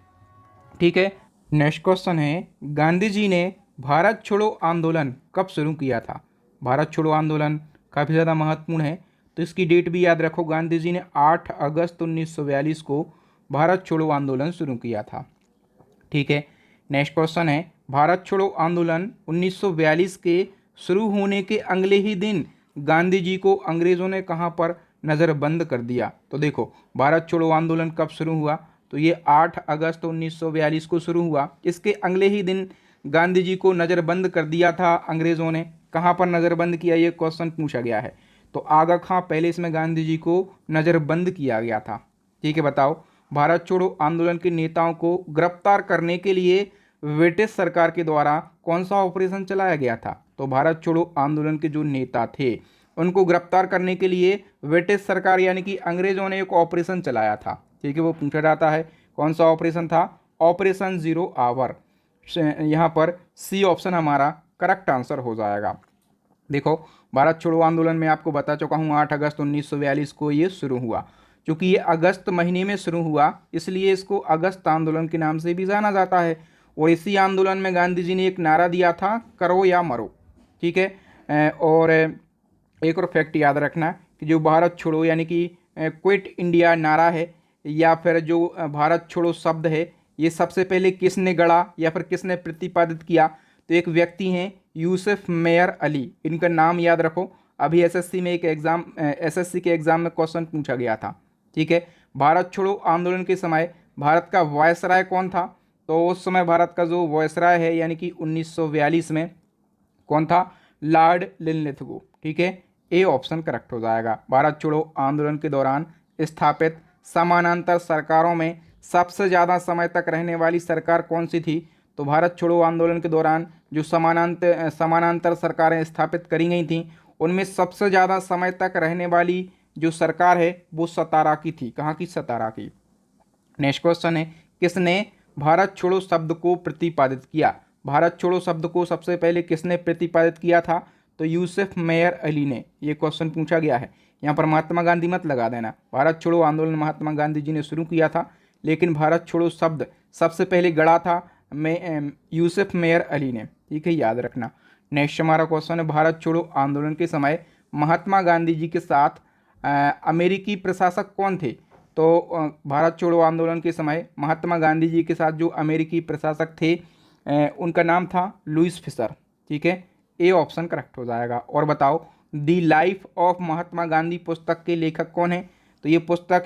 [SPEAKER 1] ठीक है, नेक्स्ट क्वेश्चन है, गांधी जी ने भारत छोड़ो आंदोलन कब शुरू किया था। भारत छोड़ो आंदोलन काफ़ी ज़्यादा महत्वपूर्ण है, तो इसकी डेट भी याद रखो। गांधी जी ने 8 अगस्त 1942 को भारत छोड़ो आंदोलन शुरू किया था। ठीक है, नेक्स्ट क्वेश्चन है, भारत छोड़ो आंदोलन 1942 के शुरू होने के अगले ही दिन गांधी जी को अंग्रेज़ों ने कहाँ पर नज़रबंद कर दिया। तो देखो, भारत छोड़ो आंदोलन कब शुरू हुआ, तो ये 8 अगस्त 1942 को शुरू हुआ। इसके अगले ही दिन गांधी जी को नज़रबंद कर दिया था अंग्रेज़ों ने। कहाँ पर नज़रबंद किया, ये क्वेश्चन पूछा गया है। तो आगा खां पैलेस में गांधी जी को नज़रबंद किया गया था। ठीक है, बताओ, भारत छोड़ो आंदोलन के नेताओं को गिरफ्तार करने के लिए ब्रिटिश सरकार के द्वारा कौन सा ऑपरेशन चलाया गया था। तो भारत छोड़ो आंदोलन के जो नेता थे उनको गिरफ्तार करने के लिए ब्रिटिश सरकार यानी कि अंग्रेज़ों ने एक ऑपरेशन चलाया था। ठीक है, वो पूछा जाता है कौन सा ऑपरेशन था, ऑपरेशन 0 आवर। यहाँ पर सी ऑप्शन हमारा करेक्ट आंसर हो जाएगा। देखो, भारत छोड़ो आंदोलन में आपको बता चुका हूँ 8 अगस्त 1942 को ये शुरू हुआ। क्योंकि ये अगस्त महीने में शुरू हुआ इसलिए इसको अगस्त आंदोलन के नाम से भी जाना जाता है। और इसी आंदोलन में गांधी जी ने एक नारा दिया था, करो या मरो। ठीक है, और एक और फैक्ट याद रखना कि जो भारत छोड़ो यानी कि क्विट इंडिया नारा है या फिर जो भारत छोड़ो शब्द है, ये सबसे पहले किसने गढ़ा या फिर किसने प्रतिपादित किया, तो एक व्यक्ति हैं यूसुफ मेयर अली। इनका नाम याद रखो, अभी एसएससी में एक एग्ज़ाम एसएससी के एग्ज़ाम में क्वेश्चन पूछा गया था। ठीक है, भारत छोड़ो आंदोलन के समय भारत का वायसराय कौन था, तो उस समय भारत का जो वायसराय है यानी कि 1942 में कौन था, लॉर्ड लिनलिथगो। ठीक है, ए ऑप्शन करेक्ट हो जाएगा। भारत छोड़ो आंदोलन के दौरान स्थापित समानांतर सरकारों में सबसे ज़्यादा समय तक रहने वाली सरकार कौन सी थी, तो भारत छोड़ो आंदोलन के दौरान जो समानांतर सरकारें स्थापित करी गई थीं उनमें सबसे ज़्यादा समय तक रहने वाली जो सरकार है वो सतारा की थी। कहाँ की, सतारा की। नेक्स्ट क्वेश्चन है, किसने भारत छोड़ो शब्द को प्रतिपादित किया। भारत छोड़ो शब्द को सबसे पहले किसने प्रतिपादित किया था, तो यूसुफ मेयर अली ने। ये क्वेश्चन पूछा गया है, यहाँ पर महात्मा गांधी मत लगा देना। भारत छोड़ो आंदोलन महात्मा गांधी जी ने शुरू किया था, लेकिन भारत छोड़ो शब्द सबसे पहले गढ़ा था यूसुफ मेयर अली ने। ठीक है, याद रखना। नेक्स्ट हमारा क्वेश्चन है, भारत छोड़ो आंदोलन के समय महात्मा गांधी जी के साथ अमेरिकी प्रशासक कौन थे, तो भारत छोड़ो आंदोलन के समय महात्मा गांधी जी के साथ जो अमेरिकी प्रशासक थे उनका नाम था लुइस फिशर। ठीक है, ए ऑप्शन करेक्ट हो जाएगा। और बताओ, दी लाइफ ऑफ महात्मा गांधी पुस्तक के लेखक कौन है, तो ये पुस्तक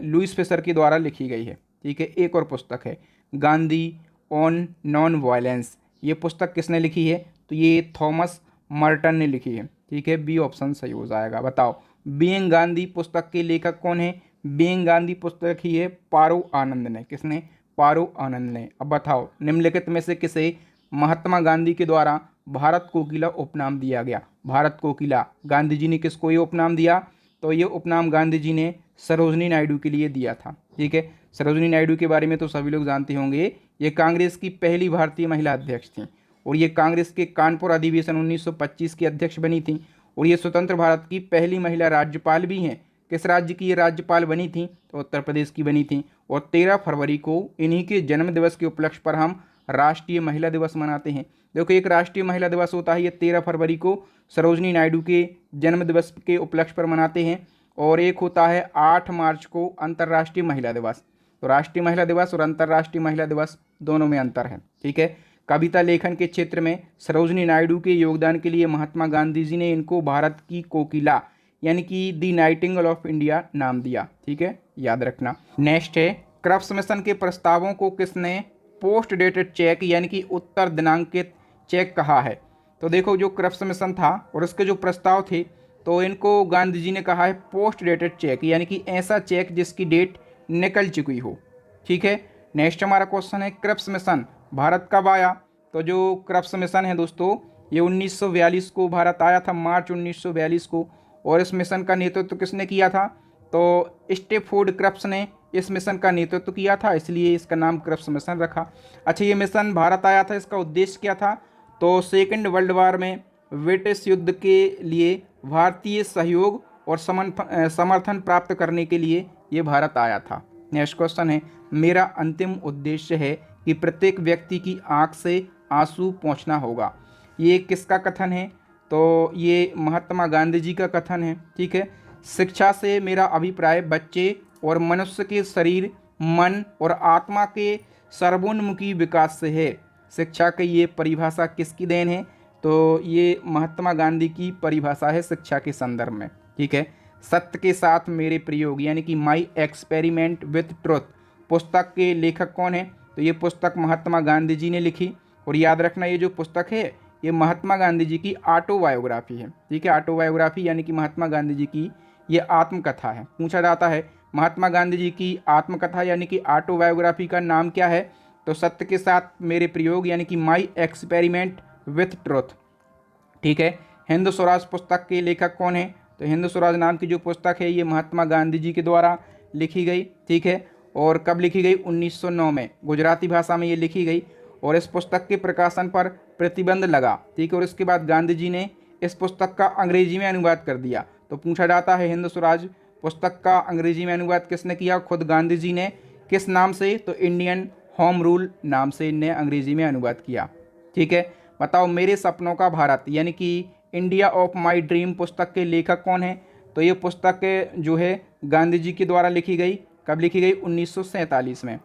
[SPEAKER 1] लुइस फिशर के द्वारा लिखी गई है। ठीक है, एक और पुस्तक है गांधी ऑन नॉन वायलेंस। ये पुस्तक किसने लिखी है, तो ये थॉमस मर्टन ने लिखी है। ठीक है, बी ऑप्शन सही हो जाएगा। बताओ, बीइंग गांधी पुस्तक के लेखक कौन है, बीइंग गांधी पुस्तक ही है पारो आनंद ने। किसने, पारो आनंद ने। अब बताओ, निम्नलिखित में से किसे महात्मा गांधी के द्वारा भारत कोकिला उपनाम दिया गया। भारत कोकिला गांधी जी ने किसको ये उपनाम दिया, तो ये उपनाम गांधी जी ने सरोजनी नायडू के लिए दिया था। ठीक है, सरोजनी नायडू के बारे में तो सभी लोग जानते होंगे, ये कांग्रेस की पहली भारतीय महिला अध्यक्ष थी और ये कांग्रेस के कानपुर अधिवेशन 1925 की अध्यक्ष बनी थी और ये स्वतंत्र भारत की पहली महिला राज्यपाल भी हैं। किस राज्य की ये राज्यपाल बनी थी, तो उत्तर प्रदेश की बनी थी। और 13 फरवरी को इन्हीं के जन्म दिवस के उपलक्ष्य पर हम राष्ट्रीय महिला दिवस मनाते हैं। देखो, एक राष्ट्रीय महिला दिवस होता है, ये 13 फरवरी को सरोजनी नायडू के जन्म दिवस के उपलक्ष्य पर मनाते हैं, और एक होता है 8 मार्च को अंतर्राष्ट्रीय महिला दिवस। तो राष्ट्रीय महिला दिवस और अंतर्राष्ट्रीय महिला दिवस दोनों में अंतर है। ठीक है, कविता लेखन के क्षेत्र में सरोजनी नायडू के योगदान के लिए महात्मा गांधी जी ने इनको भारत की कोकिला यानी कि दी नाइटिंगेल ऑफ इंडिया नाम दिया। ठीक है, याद रखना। नेक्स्ट है, क्रिप्स मिशन के प्रस्तावों को किसने पोस्ट डेटेड चेक यानी कि उत्तर दिनांकित चेक कहा है। तो देखो, जो क्रिप्स मिशन था और उसके जो प्रस्ताव थे तो इनको गांधी जी ने कहा है पोस्ट डेटेड चेक यानी कि ऐसा चेक जिसकी डेट निकल चुकी हो। ठीक है, नेक्स्ट हमारा क्वेश्चन है, क्रिप्स मिशन भारत कब आया। तो जो क्रिप्स मिशन है दोस्तों, ये 1942 को भारत आया था, मार्च 1942 को। और इस मिशन का नेतृत्व किसने किया था? तो स्टेफोर्ड क्रिप्स ने इस मिशन का नेतृत्व किया था, इसलिए इसका नाम क्रिप्स मिशन रखा। अच्छा, ये मिशन भारत आया था, इसका उद्देश्य क्या था? तो सेकेंड वर्ल्ड वार में ब्रिटिश युद्ध के लिए भारतीय सहयोग और समर्थन प्राप्त करने के लिए ये भारत आया था। नेक्स्ट क्वेश्चन है, मेरा अंतिम उद्देश्य है कि प्रत्येक व्यक्ति की आंख से आंसू पहुंचना होगा। ये किसका कथन है? तो ये महात्मा गांधी जी का कथन है। ठीक है। शिक्षा से मेरा अभिप्राय बच्चे और मनुष्य के शरीर, मन और आत्मा के सर्वोन्मुखी विकास से है। शिक्षा की ये परिभाषा किसकी देन है? तो ये महात्मा गांधी की परिभाषा है शिक्षा के संदर्भ में। ठीक है। सत्य के साथ मेरे प्रयोग यानी कि माई एक्सपेरिमेंट विथ ट्रुथ पुस्तक के लेखक कौन है? तो ये पुस्तक महात्मा गांधी जी ने लिखी। और याद रखना, ये जो पुस्तक है ये महात्मा गांधी जी की ऑटोबायोग्राफी है। ठीक है। ऑटोबायोग्राफी यानी कि महात्मा गांधी जी की ये आत्मकथा है। पूछा जाता है महात्मा गांधी जी की आत्मकथा यानी कि ऑटोबायोग्राफी का नाम क्या है? तो सत्य के साथ मेरे प्रयोग यानी कि माई एक्सपेरिमेंट विथ ट्रुथ। ठीक है। हिंद स्वराज पुस्तक के लेखक कौन है? तो हिंद स्वराज नाम की जो पुस्तक है ये महात्मा गांधी जी के द्वारा लिखी गई। ठीक है। और कब लिखी गई? 1909 में गुजराती भाषा में ये लिखी गई। और इस पुस्तक के प्रकाशन पर प्रतिबंध लगा। ठीक है। और इसके बाद गांधी जी ने इस पुस्तक का अंग्रेजी में अनुवाद कर दिया। तो पूछा जाता है हिंद स्वराज पुस्तक का अंग्रेजी में अनुवाद किसने किया? खुद गांधी जी ने। किस नाम से? तो इंडियन होम रूल नाम से इनने अंग्रेजी में अनुवाद किया। ठीक है। बताओ, मेरे सपनों का भारत यानी कि इंडिया ऑफ माई ड्रीम पुस्तक के लेखक कौन है? तो ये पुस्तक जो है गांधी जी के द्वारा लिखी गई। कब लिखी गई? 1947 में।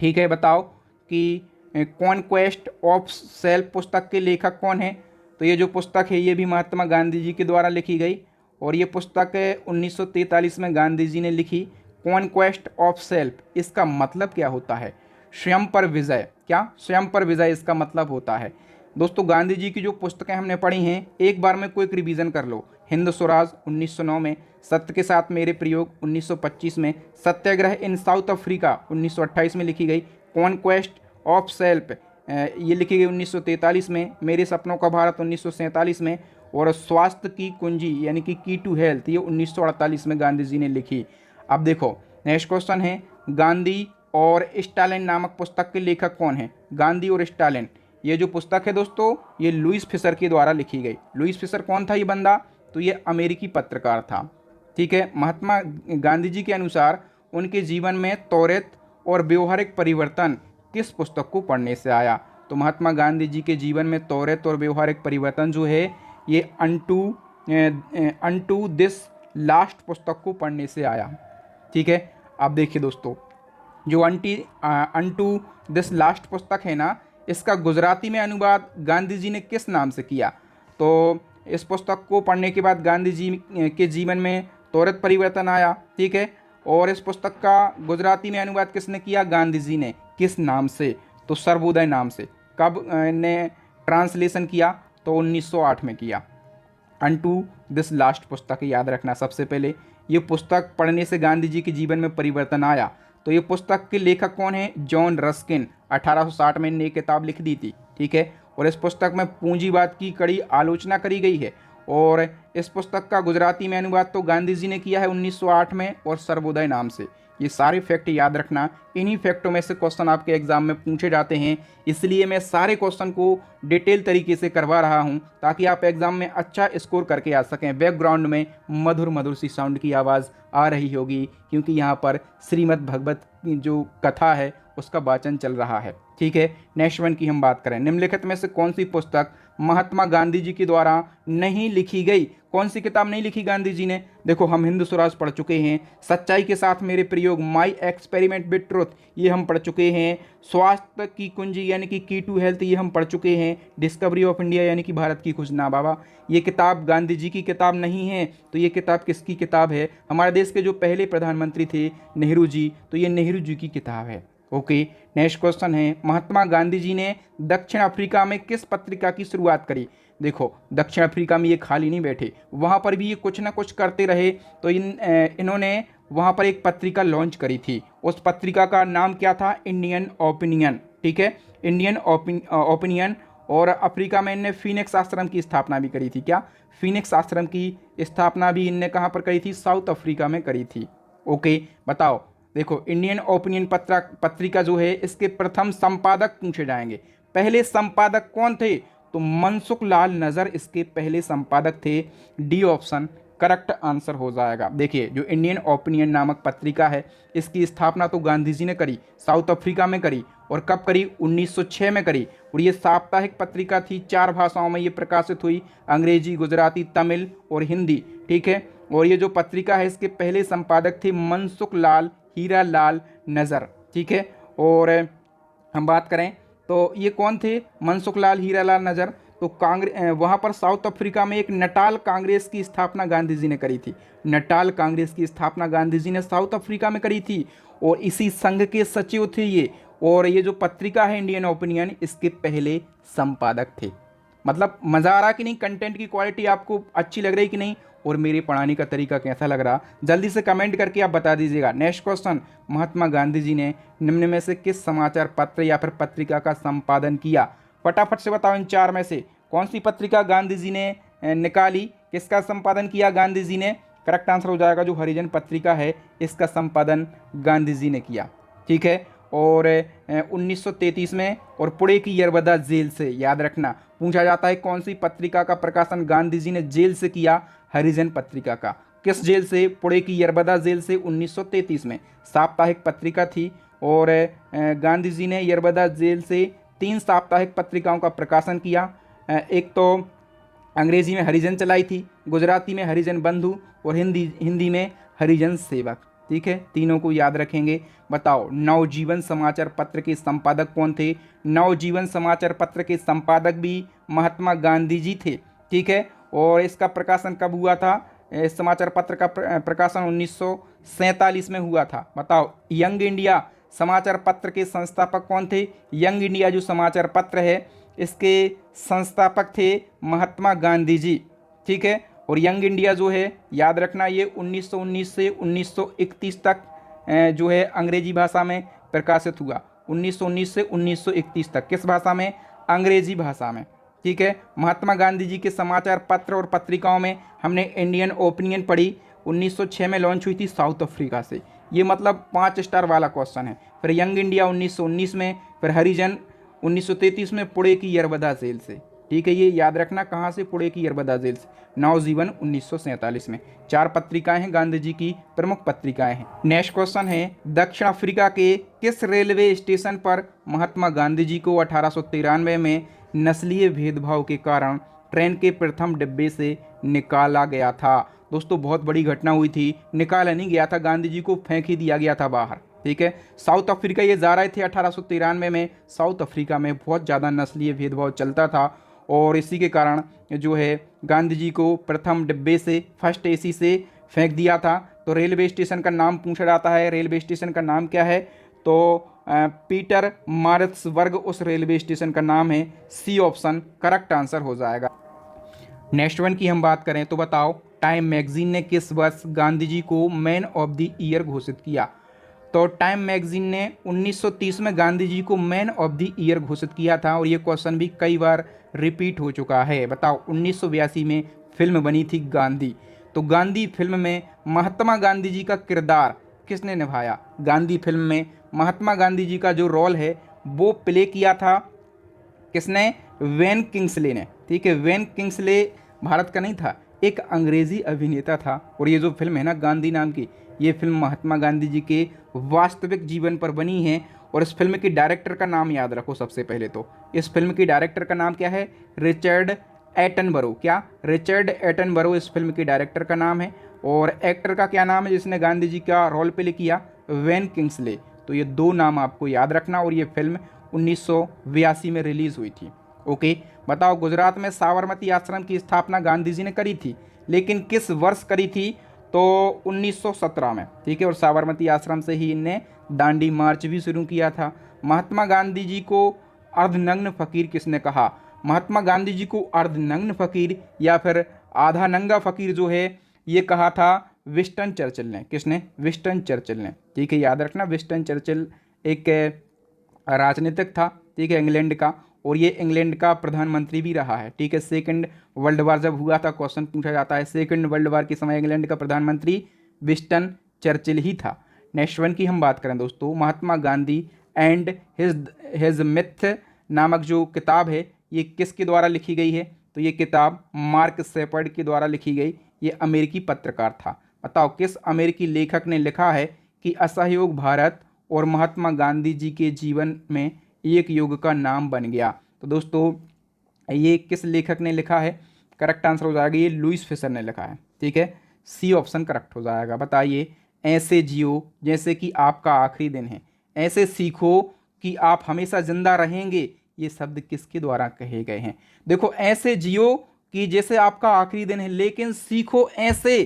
[SPEAKER 1] ठीक है। बताओ कि कॉन्क्वेस्ट ऑफ सेल्फ पुस्तक के लेखक कौन है? तो ये जो पुस्तक है ये भी महात्मा गांधी जी के द्वारा लिखी गई। और ये पुस्तक 1943 में गांधी जी ने लिखी। कॉन्क्वेस्ट ऑफ सेल्फ, इसका मतलब क्या होता है? स्वयं पर विजय। क्या? स्वयं पर विजय इसका मतलब होता है। दोस्तों, गांधी जी की जो पुस्तकें हमने पढ़ी हैं एक बार में क्विक रिवीजन कर लो। हिंद स्वराज 1909 में, सत्य के साथ मेरे प्रयोग 1925 में, सत्याग्रह इन साउथ अफ्रीका 1928 में लिखी गई, कॉन्क्वेस्ट ऑफ सेल्फ ये लिखी गई 1943 में, मेरे सपनों का भारत 1947 में, और स्वास्थ्य की कुंजी यानी कि की टू हेल्थ ये 1948 में गांधी जी ने लिखी। अब देखो नेक्स्ट क्वेश्चन है, गांधी और स्टालिन नामक पुस्तक के लेखक कौन है? गांधी और स्टालिन, ये जो पुस्तक है दोस्तों ये लुईस फिशर के द्वारा लिखी गई। लुईस फिशर कौन था ये बंदा? तो ये अमेरिकी पत्रकार था। ठीक है। महात्मा गांधी जी के अनुसार उनके जीवन में त्वरित और व्यवहारिक परिवर्तन किस पुस्तक को पढ़ने से आया? तो महात्मा गांधी जी के जीवन में त्वरित और व्यवहारिक परिवर्तन जो है ये अनटू दिस लास्ट पुस्तक को पढ़ने से आया। ठीक है। अब देखिए दोस्तों, जो अनटू दिस लास्ट पुस्तक है ना, इसका गुजराती में अनुवाद गांधी जी ने किस नाम से किया? तो इस पुस्तक को पढ़ने के बाद गांधी जी के जीवन में त्वरित परिवर्तन आया। ठीक है। और इस पुस्तक का गुजराती में अनुवाद किसने किया? गांधी जी ने। किस नाम से? तो सर्वोदय नाम से। कब ने ट्रांसलेशन किया? तो 1908 में किया। अनटू दिस लास्ट पुस्तक याद रखना। सबसे पहले ये पुस्तक पढ़ने से गांधी जी के जीवन में परिवर्तन आया। तो ये पुस्तक के लेखक कौन है? John Ruskin. 1860 में इन्हें ये किताब लिख दी थी। ठीक है। और इस पुस्तक में पूंजीवाद की कड़ी आलोचना करी गई है। और इस पुस्तक का गुजराती में अनुवाद तो गांधी जी ने किया है 1908 में, और सर्वोदय नाम से। ये सारे फैक्ट याद रखना। इन्हीं फैक्टों में से क्वेश्चन आपके एग्जाम में पूछे जाते हैं, इसलिए मैं सारे क्वेश्चन को डिटेल तरीके से करवा रहा हूं ताकि आप एग्जाम में अच्छा स्कोर करके आ सकें। बैकग्राउंड में मधुर मधुर सी साउंड की आवाज़ आ रही होगी क्योंकि यहाँ पर श्रीमद् भगवत की जो कथा है उसका वाचन चल रहा है। ठीक है। नेक्स्ट वन की हम बात करें, निम्नलिखित में से कौन सी पुस्तक महात्मा गांधी जी के द्वारा नहीं लिखी गई? कौन सी किताब नहीं लिखी गांधी जी ने? देखो, हम हिंद स्वराज पढ़ चुके हैं, सच्चाई के साथ मेरे प्रयोग माई एक्सपेरिमेंट विद ट्रुथ ये हम पढ़ चुके हैं, स्वास्थ्य की कुंजी यानी कि की टू हेल्थ ये हम पढ़ चुके हैं, डिस्कवरी ऑफ इंडिया यानी कि भारत की खोज। ना बाबा, ये किताब गांधी जी की किताब नहीं है। तो ये किताब किसकी किताब है? हमारे देश के जो पहले प्रधानमंत्री थे नेहरू जी, तो ये नेहरू जी की किताब है। ओके। नेक्स्ट क्वेश्चन है, महात्मा गांधी जी ने दक्षिण अफ्रीका में किस पत्रिका की शुरुआत करी? देखो, दक्षिण अफ्रीका में ये खाली नहीं बैठे, वहाँ पर भी ये कुछ ना कुछ करते रहे। तो इन्होंने वहाँ पर एक पत्रिका लॉन्च करी थी। उस पत्रिका का नाम क्या था? Indian opinion. ठीक है। Indian opinion. और अफ्रीका में इनने फीनिक्स आश्रम की स्थापना भी करी थी। क्या? फीनिक्स आश्रम की स्थापना भी इनने कहाँ पर करी थी? साउथ अफ्रीका में करी थी। ओके, बताओ। देखो, इंडियन ओपिनियन पत्रिका जो है इसके प्रथम संपादक पूछे जाएंगे। पहले संपादक कौन थे? तो मनसुख लाल नजर इसके पहले संपादक थे। डी ऑप्शन करेक्ट आंसर हो जाएगा। देखिए, जो इंडियन ओपिनियन नामक पत्रिका है इसकी स्थापना तो गांधी जी ने करी, साउथ अफ्रीका में करी, और कब करी? 1906 में करी। और ये साप्ताहिक पत्रिका थी, 4 भाषाओं में ये प्रकाशित हुई, अंग्रेजी, गुजराती, तमिल और हिंदी। ठीक है, और ये जो पत्रिका है इसके पहले संपादक थे मनसुख लाल हीरा लाल नजर। ठीक है, और हम बात करें तो ये कौन थे? मनसुख लाल हीरा लाल नजर। तो वहाँ पर साउथ अफ्रीका में एक नटाल कांग्रेस की स्थापना गांधी जी ने करी थी। नटाल कांग्रेस की स्थापना गांधी जी ने साउथ अफ्रीका में करी थी, और इसी संघ के सचिव थे ये। और ये जो पत्रिका है इंडियन ओपिनियन, इसके पहले संपादक थे। मतलब मज़ा आ रहा कि नहीं? कंटेंट की क्वालिटी आपको अच्छी लग रही कि नहीं? और मेरे पढ़ाने का तरीका कैसा लग रहा? जल्दी से कमेंट करके आप बता दीजिएगा। नेक्स्ट क्वेश्चन, महात्मा गांधी जी ने निम्न में से किस समाचार पत्र या फिर पत्रिका का संपादन किया? फटाफट से बताओ, इन 4 में से कौन सी पत्रिका गांधी जी ने निकाली, किसका संपादन किया गांधी जी ने? करेक्ट आंसर हो जाएगा जो हरिजन पत्रिका है इसका संपादन गांधी जी ने किया। ठीक है, और 1933 में और पुणे की यरबदा जेल से, याद रखना, पूछा जाता है कौन सी पत्रिका का प्रकाशन गांधी जी ने जेल से किया? हरिजन पत्रिका का। किस जेल से? पुणे की यरबदा जेल से 1933 में। साप्ताहिक पत्रिका थी, और गांधी जी ने यरबदा जेल से 3 साप्ताहिक पत्रिकाओं का प्रकाशन किया। एक तो अंग्रेजी में हरिजन चलाई थी, गुजराती में हरिजन बंधु, और हिंदी में हरिजन सेवक। ठीक है, तीनों को याद रखेंगे। बताओ, नवजीवन समाचार पत्र के संपादक कौन थे? नवजीवन समाचार पत्र के संपादक भी महात्मा गांधी जी थे। ठीक है, और इसका प्रकाशन कब हुआ था? इस समाचार पत्र का प्रकाशन 1947 में हुआ था। बताओ, यंग इंडिया समाचार पत्र के संस्थापक कौन थे? यंग इंडिया जो समाचार पत्र है इसके संस्थापक थे महात्मा गांधी जी। ठीक है, और यंग इंडिया जो है, याद रखना, ये 1919 से 1931 तक जो है अंग्रेजी भाषा में प्रकाशित हुआ। 1919 से 1931 तक किस भाषा में? अंग्रेजी भाषा में। ठीक है, महात्मा गांधी जी के समाचार पत्र और पत्रिकाओं में हमने इंडियन ओपिनियन पढ़ी, 1906 में लॉन्च हुई थी साउथ अफ्रीका से। ये मतलब 5 स्टार वाला क्वेश्चन है। फिर यंग इंडिया 1919 में, फिर हरिजन 1933 में पुणे की यरबदा जेल से। ठीक है, ये याद रखना, कहाँ से? पुणे की यरबदा जेल से। नवजीवन 1947 में। 4 पत्रिकाएं हैं गांधी जी की, प्रमुख पत्रिकाएं हैं। नेक्स्ट क्वेश्चन है, दक्षिण अफ्रीका के किस रेलवे स्टेशन पर महात्मा गांधी जी को 1893 में नस्लीय भेदभाव के कारण ट्रेन के प्रथम डिब्बे से निकाला गया था? दोस्तों, बहुत बड़ी घटना हुई थी। निकाला नहीं गया था, गांधी जी को फेंक ही दिया गया था बाहर। ठीक है, साउथ अफ्रीका ये जा रहे थे 1893 में। साउथ अफ्रीका में बहुत ज़्यादा नस्लीय भेदभाव चलता था, और इसी के कारण जो है गांधी जी को प्रथम डिब्बे से, फर्स्ट एसी से फेंक दिया था। तो रेलवे स्टेशन का नाम पूछा जाता है, रेलवे स्टेशन का नाम क्या है? तो पीटर मार्ट्सबर्ग उस रेलवे स्टेशन का नाम है। सी ऑप्शन करेक्ट आंसर हो जाएगा। नेक्स्ट वन की हम बात करें तो बताओ, टाइम मैगजीन ने किस वर्ष गांधी जी को मैन ऑफ द ईयर घोषित किया? तो टाइम मैगजीन ने 1930 में गांधी जी को मैन ऑफ द ईयर घोषित किया था, और ये क्वेश्चन भी कई बार रिपीट हो चुका है। बताओ, 1982 में फिल्म बनी थी गांधी। तो गांधी फिल्म में महात्मा गांधी जी का किरदार किसने निभाया? गांधी फिल्म में महात्मा गांधी जी का जो रोल है वो प्ले किया था किसने? वेन किंग्सले ने। ठीक है, वेन किंग्सले भारत का नहीं था, एक अंग्रेजी अभिनेता था। और ये जो फिल्म है ना गांधी नाम की, ये फिल्म महात्मा गांधी जी के वास्तविक जीवन पर बनी है। और इस फिल्म के डायरेक्टर का नाम याद रखो सबसे पहले तो। इस फिल्म के डायरेक्टर का नाम क्या है? Richard Attenborough. क्या? रिचर्ड एटनबरो इस फिल्म के डायरेक्टर का नाम है। और एक्टर का क्या नाम है जिसने गांधी जी का रोल प्ले किया? When Kingsley. तो ये 2 नाम आपको याद रखना। और ये फिल्म 1982 में रिलीज़ हुई थी। ओके, बताओ, गुजरात में साबरमती आश्रम की स्थापना गांधी जी ने करी थी, लेकिन किस वर्ष करी थी? तो 1917 में। ठीक है, और साबरमती आश्रम से ही इनने दांडी मार्च भी शुरू किया था। महात्मा गांधी जी को अर्धनग्न फकीर किसने कहा? महात्मा गांधी जी को अर्धनग्न फकीर या फिर आधा नंगा फकीर जो है ये कहा था विंस्टन चर्चिल ने। किसने? विंस्टन चर्चिल ने। ठीक है, याद रखना, विंस्टन चर्चिल एक राजनीतिक था, ठीक है, इंग्लैंड का। और ये इंग्लैंड का प्रधानमंत्री भी रहा है। ठीक है, सेकंड वर्ल्ड वार जब हुआ था, क्वेश्चन पूछा जाता है, सेकंड वर्ल्ड वार के समय इंग्लैंड का प्रधानमंत्री विंस्टन चर्चिल ही था। नेक्स्ट वन की हम बात करें दोस्तों, Mahatma Gandhi and his myth नामक जो किताब है ये किसके द्वारा लिखी गई है? तो ये किताब मार्क शेपर्ड के द्वारा लिखी गई। ये अमेरिकी पत्रकार था। बताओ किस अमेरिकी लेखक ने लिखा है कि असहयोग भारत और महात्मा गांधी जी के जीवन में एक युग का नाम बन गया? तो दोस्तों ये किस लेखक ने लिखा है? करेक्ट आंसर हो जाएगा ये लुईस फिशर ने लिखा है। ठीक है, सी ऑप्शन करेक्ट हो जाएगा। बताइए, ऐसे जियो जैसे कि आपका आखिरी दिन है, ऐसे सीखो कि आप हमेशा जिंदा रहेंगे, ये शब्द किसके द्वारा कहे गए हैं? देखो, ऐसे जियो कि जैसे आपका आखिरी दिन है, लेकिन सीखो ऐसे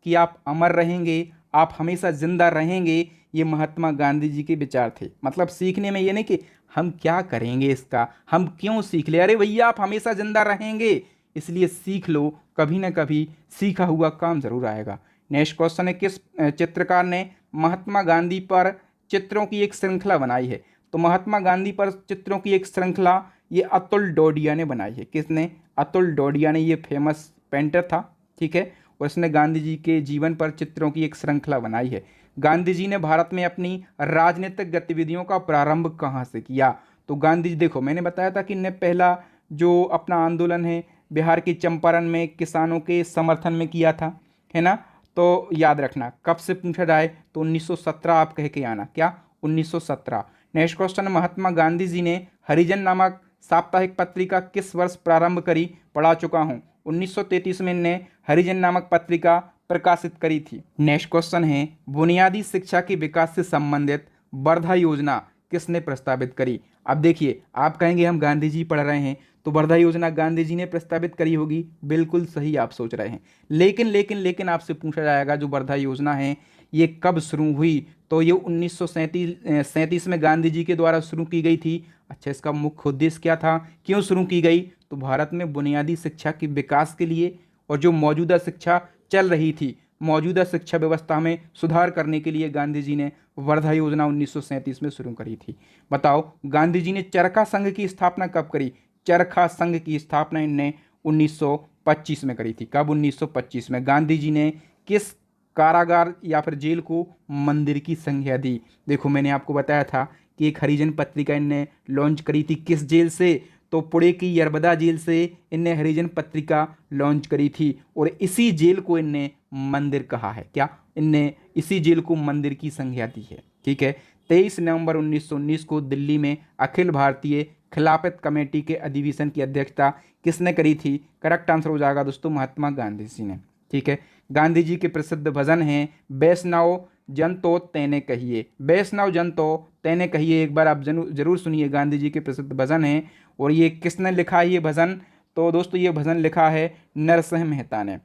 [SPEAKER 1] कि आप अमर रहेंगे, आप हमेशा जिंदा रहेंगे, ये महात्मा गांधी जी के विचार थे। मतलब सीखने में ये नहीं कि हम क्या करेंगे इसका, हम क्यों सीख ले, अरे भैया आप हमेशा जिंदा रहेंगे इसलिए सीख लो, कभी ना कभी सीखा हुआ काम जरूर आएगा। नेक्स्ट क्वेश्चन है, किस चित्रकार ने महात्मा गांधी पर चित्रों की एक श्रृंखला बनाई है? तो महात्मा गांधी पर चित्रों की एक श्रृंखला ये अतुल डोडिया ने बनाई है। किसने? अतुल डोडिया ने, ये फेमस पेंटर था। ठीक है, और इसने गांधी जी के जीवन पर चित्रों की एक श्रृंखला बनाई है। गांधी जी ने भारत में अपनी राजनीतिक गतिविधियों का प्रारंभ कहाँ से किया? तो गांधी जी, देखो मैंने बताया था कि इन्हें पहला जो अपना आंदोलन है बिहार के चंपारण में किसानों के समर्थन में किया था, है ना? तो याद रखना, कब से पूछा जाए तो 1917 आप कह के आना। क्या? 1917। नेक्स्ट क्वेश्चन, महात्मा गांधी जी ने हरिजन नामक साप्ताहिक पत्रिका किस वर्ष प्रारंभ करी? पढ़ा चुका हूँ, 1933 में इन्हें हरिजन नामक पत्रिका प्रकाशित करी थी। नेक्स्ट क्वेश्चन है, बुनियादी शिक्षा के विकास से संबंधित वर्धा योजना किसने प्रस्तावित करी? अब देखिए, आप कहेंगे हम गांधी जी पढ़ रहे हैं तो वर्धा योजना गांधी जी ने प्रस्तावित करी होगी। बिल्कुल सही आप सोच रहे हैं, लेकिन लेकिन लेकिन आपसे पूछा जाएगा जो वर्धा योजना है ये कब शुरू हुई? तो ये 1937 में गांधी जी के द्वारा शुरू की गई थी। अच्छा, इसका मुख्य उद्देश्य क्या था, क्यों शुरू की गई? तो भारत में बुनियादी शिक्षा के विकास के लिए और जो मौजूदा शिक्षा चल रही थी, मौजूदा शिक्षा व्यवस्था में सुधार करने के लिए गांधी जी ने वर्धा योजना 1937 में शुरू करी थी। बताओ, गांधी जी ने चरखा संघ की स्थापना कब करी? चरखा संघ की स्थापना इन्हें 1925 में करी थी। कब? 1925 में। गांधी जी ने किस कारागार या फिर जेल को मंदिर की संज्ञा दी? देखो मैंने आपको बताया था कि एक हरिजन पत्रिका इनने लॉन्च करी थी। किस जेल से? तो पुणे की यरबदा जेल से इनने हरिजन पत्रिका लॉन्च करी थी और इसी जेल को इनने मंदिर कहा है। क्या? इनने इसी जेल को मंदिर की संज्ञा दी है। ठीक है, 23 नवंबर 1919 को दिल्ली में अखिल भारतीय खिलाफत कमेटी के अधिवेशन की अध्यक्षता किसने करी थी? करेक्ट आंसर हो जाएगा दोस्तों महात्मा गांधी जी ने। ठीक है, गांधी जी के प्रसिद्ध भजन हैं वैष्णव जन तो तेने कहिए, वैष्णव जन तो तेने कहिए, एक बार आप जरूर सुनिए। गांधी जी के प्रसिद्ध भजन हैं और ये किसने लिखा है ये भजन? तो दोस्तों ये भजन लिखा है नरसिंह मेहता ने।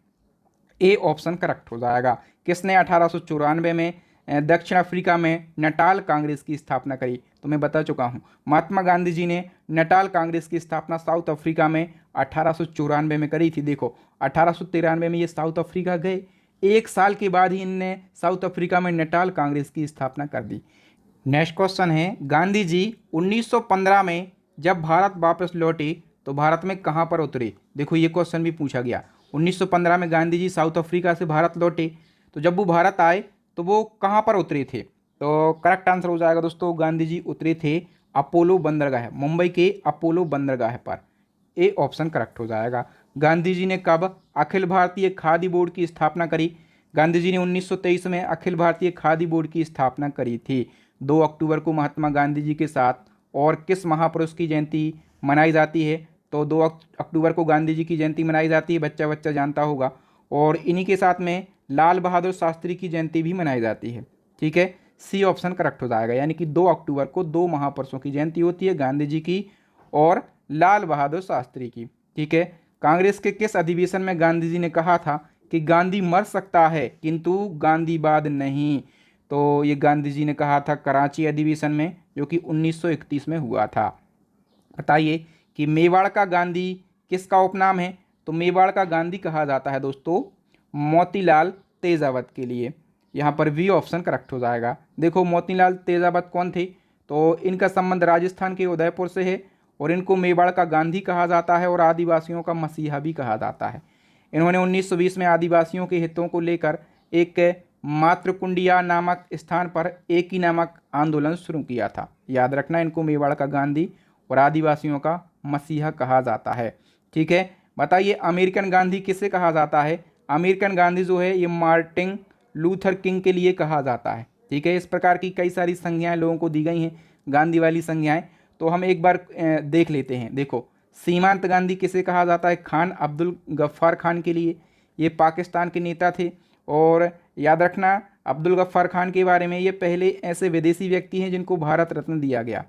[SPEAKER 1] ए ऑप्शन करेक्ट हो जाएगा। किसने 1894 में दक्षिण अफ्रीका में नटाल कांग्रेस की स्थापना करी? तो मैं बता चुका हूँ, महात्मा गांधी जी ने नटाल कांग्रेस की स्थापना साउथ अफ्रीका में 1894 में करी थी। देखो 1893 में ये साउथ अफ्रीका गए, एक साल के बाद ही इनने साउथ अफ्रीका में नटाल कांग्रेस की स्थापना कर दी। नेक्स्ट क्वेश्चन है, गांधी जी 1915 में जब भारत वापस लौटे तो भारत में कहाँ पर उतरे? देखो ये क्वेश्चन भी पूछा गया। 1915 में गांधी जी साउथ अफ्रीका से भारत लौटे, तो जब वो भारत आए तो वो कहाँ पर उतरे थे? तो करेक्ट आंसर हो जाएगा दोस्तों, गांधी जी उतरे थे अपोलो बंदरगाह, मुंबई के अपोलो बंदरगाह पर। ए ऑप्शन करेक्ट हो जाएगा। गांधी जी ने कब अखिल भारतीय खादी बोर्ड की स्थापना करी? गांधी जी ने 1923 में अखिल भारतीय खादी बोर्ड की स्थापना करी थी। 2 अक्टूबर को महात्मा गांधी जी के साथ और किस महापुरुष की जयंती मनाई जाती है? तो 2 अक्टूबर को गांधी जी की जयंती मनाई जाती है, बच्चा बच्चा जानता होगा। और इन्हीं के साथ में लाल बहादुर शास्त्री की जयंती भी मनाई जाती है। ठीक है, सी ऑप्शन करेक्ट हो जाएगा, यानी कि 2 अक्टूबर को 2 महापुरुषों की जयंती होती है, गांधी जी की और लाल बहादुर शास्त्री की। ठीक है, कांग्रेस के किस अधिवेशन में गांधी जी ने कहा था कि गांधी मर सकता है किंतु गांधीवाद नहीं? तो ये गांधी जी ने कहा था कराची अधिवेशन में, जो कि 1931 में हुआ था। बताइए कि मेवाड़ का गांधी किसका उपनाम है? तो मेवाड़ का गांधी कहा जाता है दोस्तों मोतीलाल तेजावत के लिए। यहाँ पर वी ऑप्शन करेक्ट हो जाएगा। देखो मोतीलाल तेजावत कौन थे? तो इनका संबंध राजस्थान के उदयपुर से है और इनको मेवाड़ का गांधी कहा जाता है और आदिवासियों का मसीहा भी कहा जाता है। इन्होंने 1920 में आदिवासियों के हितों को लेकर एक मातृकुंडिया नामक स्थान पर एक ही नामक आंदोलन शुरू किया था। याद रखना, इनको मेवाड़ का गांधी और आदिवासियों का मसीहा कहा जाता है। ठीक है, बताइए अमेरिकन गांधी किसे कहा जाता है? अमेरिकन गांधी जो है ये मार्टिन लूथर किंग के लिए कहा जाता है। ठीक है, इस प्रकार की कई सारी संज्ञाएं लोगों को दी गई हैं, गांधी वाली संज्ञाएं, तो हम एक बार देख लेते हैं। देखो, सीमांत गांधी किसे कहा जाता है? खान अब्दुल गफ्फार खान के लिए। ये पाकिस्तान के नेता थे और याद रखना अब्दुल गफ्फार खान के बारे में, ये पहले ऐसे विदेशी व्यक्ति हैं जिनको भारत रत्न दिया गया।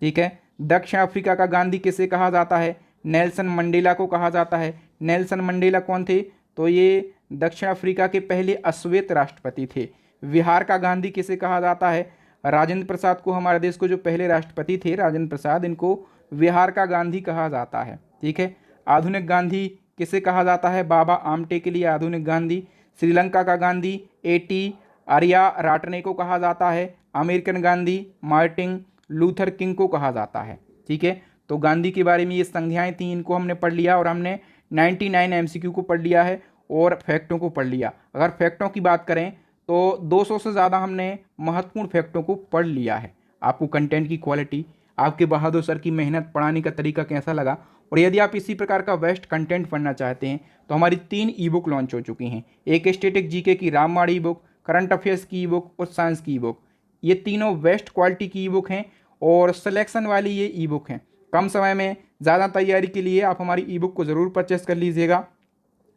[SPEAKER 1] ठीक है, दक्षिण अफ्रीका का गांधी किसे कहा जाता है? नेल्सन मंडेला को कहा जाता है। नेल्सन मंडेला कौन थे? तो ये दक्षिण अफ्रीका के पहले अश्वेत राष्ट्रपति थे। बिहार का गांधी किसे कहा जाता है? राजेंद्र प्रसाद को, हमारे देश को जो पहले राष्ट्रपति थे राजेंद्र प्रसाद, इनको बिहार का गांधी कहा जाता है। ठीक है, आधुनिक गांधी किसे कहा जाता है? बाबा आमटे के लिए आधुनिक गांधी। श्रीलंका का गांधी एटी आर्या राटने को कहा जाता है। American Gandhi Martin Luther king को कहा जाता है। ठीक है, तो गांधी के बारे में ये संज्ञाएं थी, इनको हमने पढ़ लिया और हमने 99 MCQ को पढ़ लिया है और फैक्टों को पढ़ लिया। अगर फैक्टों की बात करें तो 200 से ज़्यादा हमने महत्वपूर्ण फैक्टों को पढ़ लिया है। आपको कंटेंट की क्वालिटी, आपके बहादुर सर की मेहनत, पढ़ाने का तरीका कैसा लगा? और यदि आप इसी प्रकार का बेस्ट कंटेंट पढ़ना चाहते हैं तो हमारी 3 ई बुक लॉन्च हो चुकी हैं। एक स्टैटिक जीके की रामबाण ई बुक, करंट अफेयर्स की ई बुक और साइंस की ई बुक। ये तीनों बेस्ट क्वालिटी की ई बुक हैं और सिलेक्शन वाली ये ई बुक हैं। कम समय में ज़्यादा तैयारी के लिए आप हमारी ई बुक को ज़रूर परचेस कर लीजिएगा।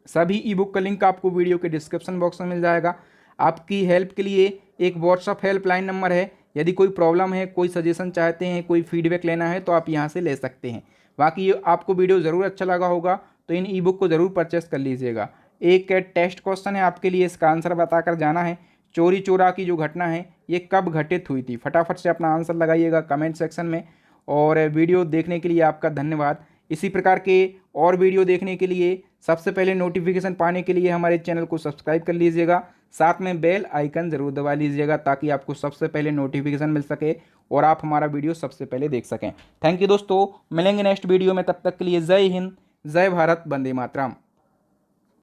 [SPEAKER 1] सभी ई बुक का लिंक आपको वीडियो के डिस्क्रिप्शन बॉक्स में मिल जाएगा। आपकी हेल्प के लिए एक व्हाट्सअप हेल्पलाइन नंबर है। यदि कोई प्रॉब्लम है, कोई सजेशन चाहते हैं, कोई फीडबैक लेना है तो आप यहाँ से ले सकते हैं। बाकी ये आपको वीडियो ज़रूर अच्छा लगा होगा तो इन ई बुक को ज़रूर परचेस कर लीजिएगा। एक टेस्ट क्वेश्चन है आपके लिए, इसका आंसर बताकर जाना है। चोरी चोरा की जो घटना है ये कब घटित हुई थी? फटाफट से अपना आंसर लगाइएगा कमेंट सेक्शन में। और वीडियो देखने के लिए आपका धन्यवाद। इसी प्रकार के और वीडियो देखने के लिए सबसे पहले नोटिफिकेशन पाने के लिए हमारे चैनल को सब्सक्राइब कर लीजिएगा, साथ में बेल आइकन ज़रूर दबा लीजिएगा ताकि आपको सबसे पहले नोटिफिकेशन मिल सके और आप हमारा वीडियो सबसे पहले देख सकें। थैंक यू दोस्तों, मिलेंगे नेक्स्ट वीडियो में, तब तक के लिए जय हिंद, जय भारत, वंदे मातरम।